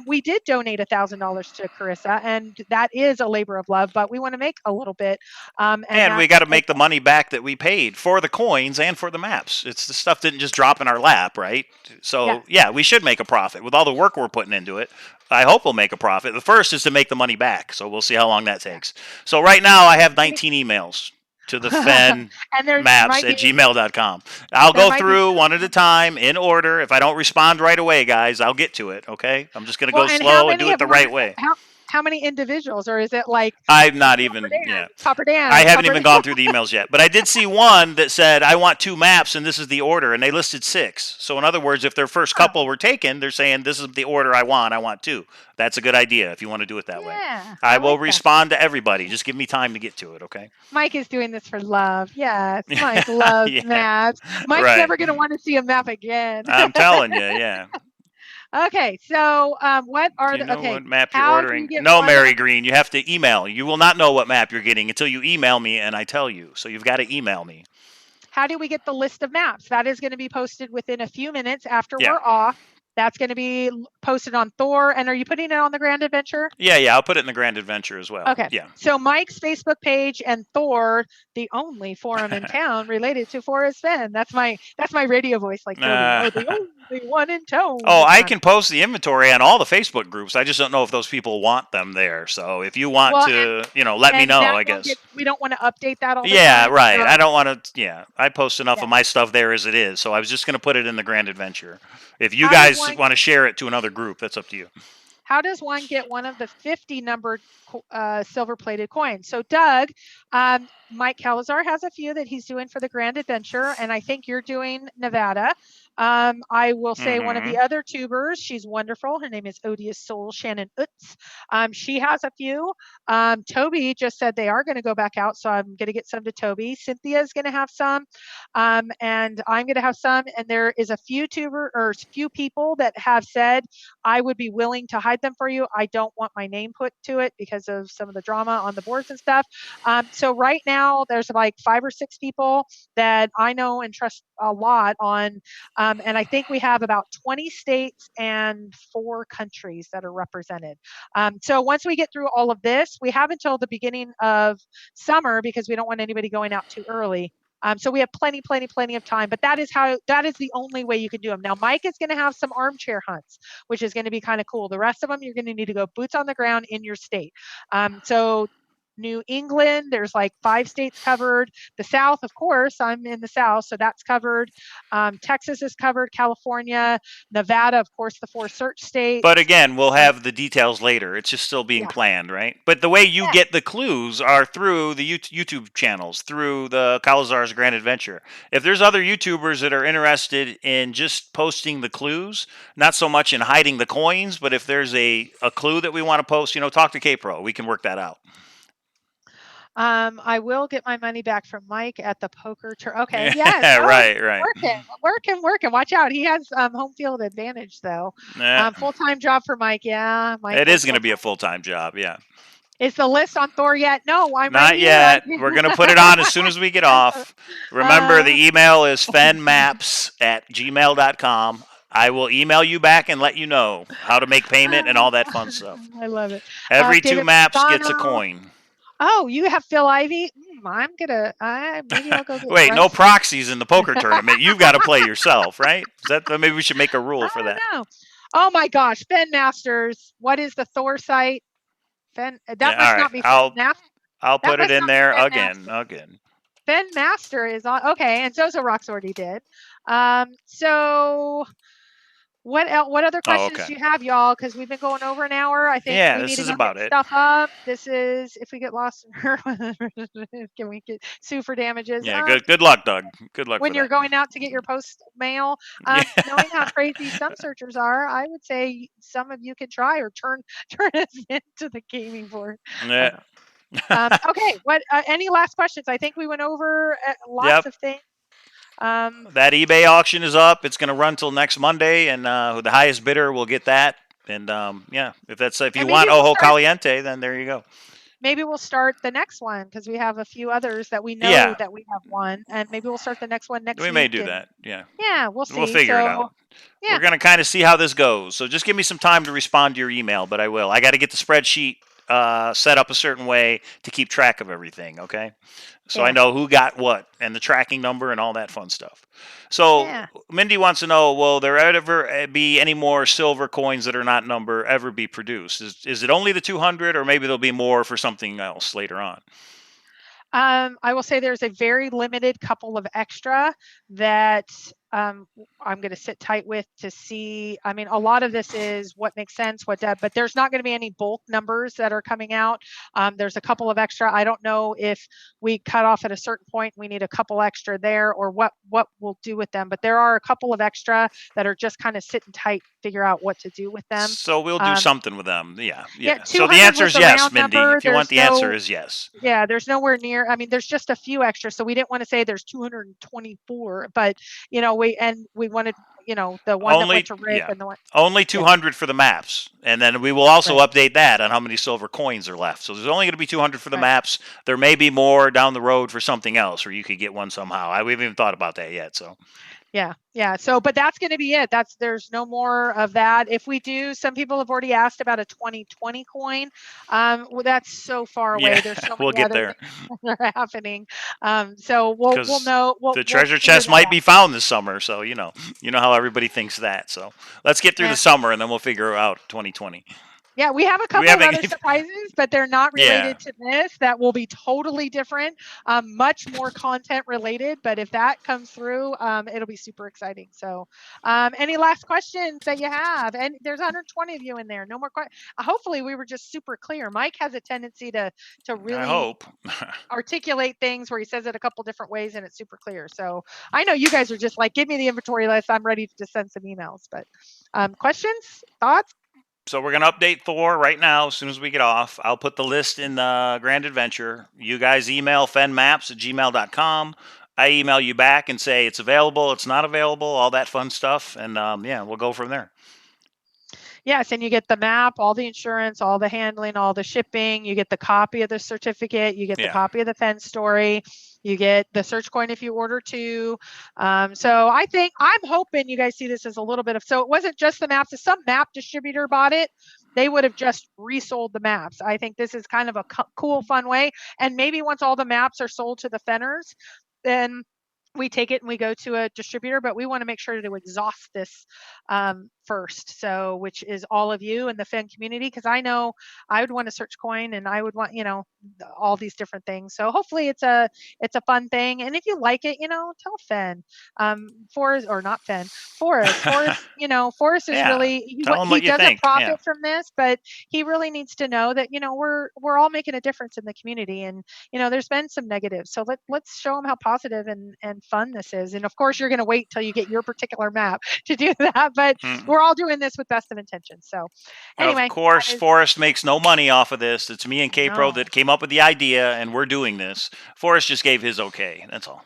We did donate $1,000 to Carissa, and that is a labor of love, but we want to make a little bit. And we got to make the money back that we paid for the coins and for the maps. The stuff didn't just drop in our lap, right? So yeah, we should make a profit with all the work we're putting into it. I hope we'll make a profit. The first is to make the money back, so we'll see how long that takes. So right now I have 19 emails to the Fenn maps at gmail.com. I'll go through one at a time in order. If I don't respond right away, guys, I'll get to it, okay? I'm just going to go slow and do it the right way. How many individuals, or is it like I'm not even Copper Dan? I haven't even gone through the emails yet, but I did see one that said I want 2 maps and this is the order, and they listed 6. So in other words, if their first couple were taken, they're saying this is the order I want 2. That's a good idea if you want to do it that way. I will respond to everybody. Just give me time to get to it, okay? Mike is doing this for love. Yes, Mike loves maps. Mike's never going to want to see a map again. I'm telling you, yeah. Okay, so what are the what map you're ordering? No, Mary Green, you have to email. You will not know what map you're getting until you email me and I tell you. So you've got to email me. How do we get the list of maps? That is going to be posted within a few minutes after we're off. That's going to be posted on Thor. And are you putting it on the Grand Adventure? Yeah, I'll put it in the Grand Adventure as well. Okay. Yeah. So Mike's Facebook page and Thor, the only forum in town related to Forrest Fenn. That's my radio voice, like the only one in town. Oh, I can post the inventory on all the Facebook groups. I just don't know if those people want them there. So if you want to, let me know, I guess. We don't want to update that all the time. Yeah, right. I don't want to, I post enough of my stuff there as it is. So I was just going to put it in the Grand Adventure. If you guys want to share it to another group, that's up to you. How does one get one of the 50 numbered silver-plated coins? So Doug, Mike Cowlazar has a few that he's doing for the Grand Adventure, and I think you're doing Nevada. I will say one of the other tubers, she's wonderful. Her name is Odious Soul Shannon Utz. She has a few. Toby just said they are going to go back out, so I'm going to get some to Toby. Cynthia's going to have some, and I'm going to have some. And there is a few people that have said I would be willing to hide them for you. I don't want my name put to it because of some of the drama on the boards and stuff. So right now there's like 5 or 6 people that I know and trust a lot on. And I think we have about 20 states and 4 countries that are represented. So once we get through all of this, we have until the beginning of summer because we don't want anybody going out too early. So we have plenty of time, but that is the only way you can do them. Now, Mike is going to have some armchair hunts, which is going to be kind of cool. The rest of them, you're going to need to go boots on the ground in your state. So New England, there's like 5 states covered. The South, of course, I'm in the South, so that's covered. Texas is covered, California, Nevada, of course, the 4 search But states. again, we'll have the details later. It's just still being Yeah. planned, right? But the way you Yeah. get the clues are through the YouTube channels, through the Cowlazars Grand Adventure. If there's other YouTubers that are interested in just posting the clues, not so much in hiding the coins, but if there's a clue that we want to post, talk to K-Pro. We can work that out. I will get my money back from Mike at the poker tour. Okay, yes. Yeah, Oh, right. working. Watch out. He has home field advantage though. Full-time job for Mike. Yeah, Mike It works is going to full be a time. full-time job, yeah. Is the list on Thor yet? No, I'm right Not here. yet. We're going to put it on as soon as we get off. Remember, the email is fenmaps@gmail.com. I will email you back and let you know how to make payment and all that fun stuff. I love it. Every 2 David maps gets a Pagano. coin. Oh, you have Phil Ivey? Maybe I'll go get Wait, no Russ. proxies in the poker tournament. You've got to play yourself, right? Is that maybe we should make a rule I for don't that? know. Oh my gosh, Fenn Masters. What is the Thor site? Fenn. That Yeah, must all right. not be Fenn Master. I'll That put it must in not be there Fenn again. Master. Fenn Master is on. Okay, and Zozo Rocks already did. So what other Oh, questions okay. do you have, y'all? Because we've been going over an hour. I think Yeah, we this need to is go get about it. stuff up. This is if we get lost in her. Can we get sue for damages? Yeah, good luck, Doug. Good luck When for you're that. going out to get your post mail, Yeah. knowing how crazy some searchers are, I would say some of you could try or turn us into the gaming board. I Yeah. don't know. Okay, what? Any last questions? I think we went over lots Yep. of things. Um, That eBay auction is up. It's going to run till next Monday, and the highest bidder will get that. And yeah, if you and maybe want we'll Ojo start. Caliente, then there you go. Maybe we'll start the next one because we have a few others that we know Yeah, that we have won, and maybe we'll start the next one next we may week. do And that. Yeah, yeah, we'll we'll see. figure it out. So yeah, We're going to kind of see how this goes. So just give me some time to respond to your email, but I will. I got to get the spreadsheet set up a certain way to keep track of everything, okay? So I yeah, know who got what and the tracking number and all that fun stuff. So yeah. Mindy wants to know, will there ever be any more silver coins that are not number ever be produced? Is it only the 200 or maybe there'll be more for something else later on? I will say there's a very limited couple of extra that I'm going to sit tight with to see. I mean, a lot of this is what makes sense, but there's not going to be any bulk numbers that are coming out. There's a couple of extra. I don't know if we cut off at a certain point, we need a couple extra there or what we'll do with them. But there are a couple of extra that are just kind of sitting tight, figure out what to do with them. So we'll do something with them. Yeah. So the 200 answer was is the yes, round Mindy. number. If you want the answer is yes. Yeah, there's nowhere near. I mean, there's just a few extras, so we didn't want to say there's 224, but we wanted, the one that went to Rick and the one. Only Yeah, 200 for the maps, and then we will also right. update that on how many silver coins are left. So there's only going to be 200 for the Right. maps. There may be more down the road for something else, or you could get one somehow. We haven't even thought about that yet. So Yeah. So, but that's going to be it. There's no more of that. If we do, some people have already asked about a 2020 coin. Well, that's so far away. yeah, There's so we'll many get other there things that are happening. So we'll because know. the We'll treasure figure chest that might out. be found this summer. So you know how everybody thinks that. So let's get through the And summer, and then we'll figure out 2020. yeah, we have a Do we couple have of other any? surprises, but they're not Yeah. related to this. That will be totally different, much more content related. But if that comes through, it'll be super exciting. So, any last questions that you have? And there's 120 of you in there. No more questions. Hopefully, we were just super clear. Mike has a tendency to I really hope. articulate things where he says it a couple different ways and it's super clear. So I know you guys are just like, give me the inventory list. I'm ready to send some emails. But questions, thoughts? So we're gonna update Thor right now as soon as we get off. I'll put the list in the Grand Adventure. You guys email fenmaps@gmail.com. I email you back and say it's available, it's not available, all that fun stuff, and yeah, we'll go from there. Yes, and you get the map, all the insurance, all the handling, all the shipping. You get the copy of the certificate. You get the copy of the fence story. You get the search coin if you order two. So I'm hoping you guys see this as a little bit of, so it wasn't just the maps. If some map distributor bought it, they would have just resold the maps. I think this is kind of a cool, fun way. And maybe once all the maps are sold to the Fenners, then we take it and we go to a distributor, but we want to make sure to exhaust this first. So, which is all of you in the Fenn community, because I know I would want to search coin and I would want, all these different things. So hopefully it's a fun thing. And if you like it, tell Fenn. Forrest, or not Fenn, Forrest. Forrest, Forrest is Yeah. really Tell them he what you doesn't think. profit Yeah. from this, but he really needs to know that we're all making a difference in the community. And there's been some negatives, so let's show them how positive and fun this is. And of course you're going to wait till you get your particular map to do that, but we're all doing this with best of intentions. So Of anyway, course, Forrest makes no money off of this. It's me and K-Pro no. that came up with the idea, and we're doing this. Forrest just gave his okay. That's all.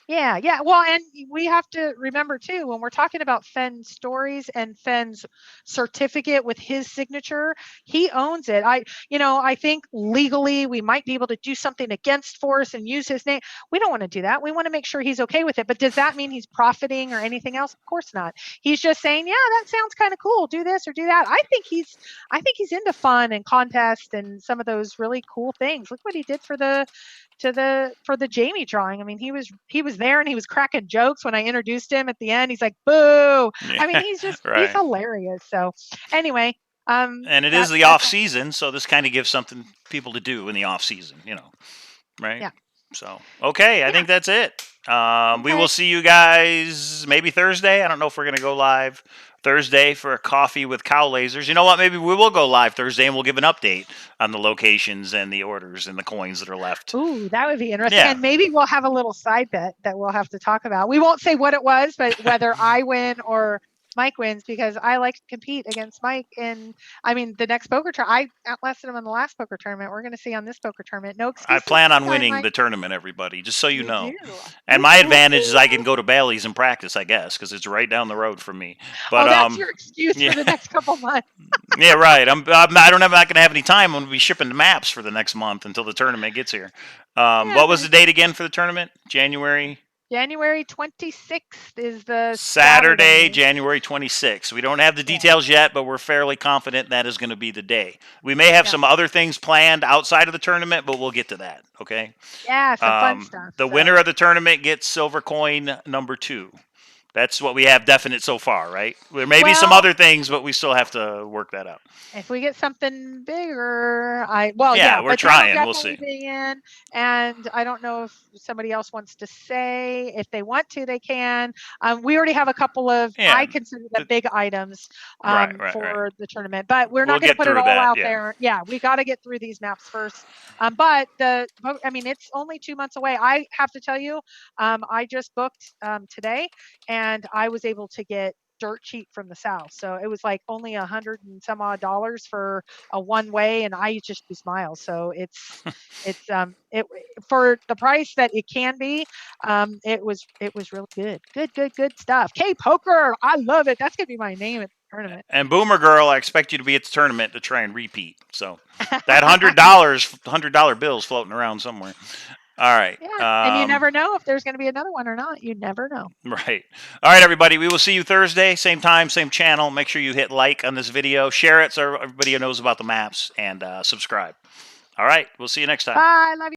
Yeah. Well, and we have to remember too, when we're talking about Fenn stories and Fenn's certificate with his signature, he owns it. I think legally we might be able to do something against Forrest and use his name. We don't want to do that. We want to make sure he's okay with it. But does that mean he's profiting or anything else? Of course not. He's just saying, yeah, that sounds kind of cool. Do this or do that. I think he's into fun and contests and some of those really cool things. Look what he did for the Jamie drawing. I mean, he was there and he was cracking jokes when I introduced him at the end. He's like, boo. Yeah, I mean, he's right. hilarious. So anyway, and it is the off season, so this kind of gives something people to do in the off season, right? Yeah. So okay, I think that's it. We will see you guys maybe Thursday. I don't know if we're gonna go live Thursday for a coffee with Cowlazars. You know what? Maybe we will go live Thursday and we'll give an update on the locations and the orders and the coins that are left. Ooh, that would be interesting. Yeah. And maybe we'll have a little side bet that we'll have to talk about. We won't say what it was, but whether I win or Mike wins, because I like to compete against Mike. And I mean, the next poker tournament, I outlasted him in the last poker tournament. We're going to see on this poker tournament. No excuses. I plan on winning the tournament, everybody, just so you know. Do. And my advantage is I can go to Bally's and practice, I guess, because it's right down the road from me. But that's your excuse for the next couple months. Yeah, right. I'm not going to have any time. I'm going to be shipping the maps for the next month until the tournament gets here. What was the date again for the tournament? January 26th is the Saturday, January 26th. We don't have the details yet, but we're fairly confident that is going to be the day. We may have some other things planned outside of the tournament, but we'll get to that. Okay. Yeah, some fun stuff. The winner of the tournament gets silver coin number 2. That's what we have definite so far, right? There may be some other things, but we still have to work that out. If we get something bigger, we're trying. We'll see. And I don't know if somebody else wants to say. If they want to, they can. We already have a couple of I consider them big items for the tournament, but we're not going to put it all out there. Yeah, we got to get through these maps first. But it's only 2 months away. I have to tell you, I just booked today, and I was able to get dirt cheap from the south, so it was like only $100 and some odd for a one way, and I just use miles, so it's for the price that it can be. It was really good stuff. K Poker, I love it. That's gonna be my name at the tournament. And Boomer Girl, I expect you to be at the tournament to try and repeat. So that $100 bills floating around somewhere. All right. Yeah, and you never know if there's going to be another one or not. You never know. Right. All right, everybody. We will see you Thursday, same time, same channel. Make sure you hit like on this video, share it so everybody knows about the maps, and subscribe. All right. We'll see you next time. Bye. Love you.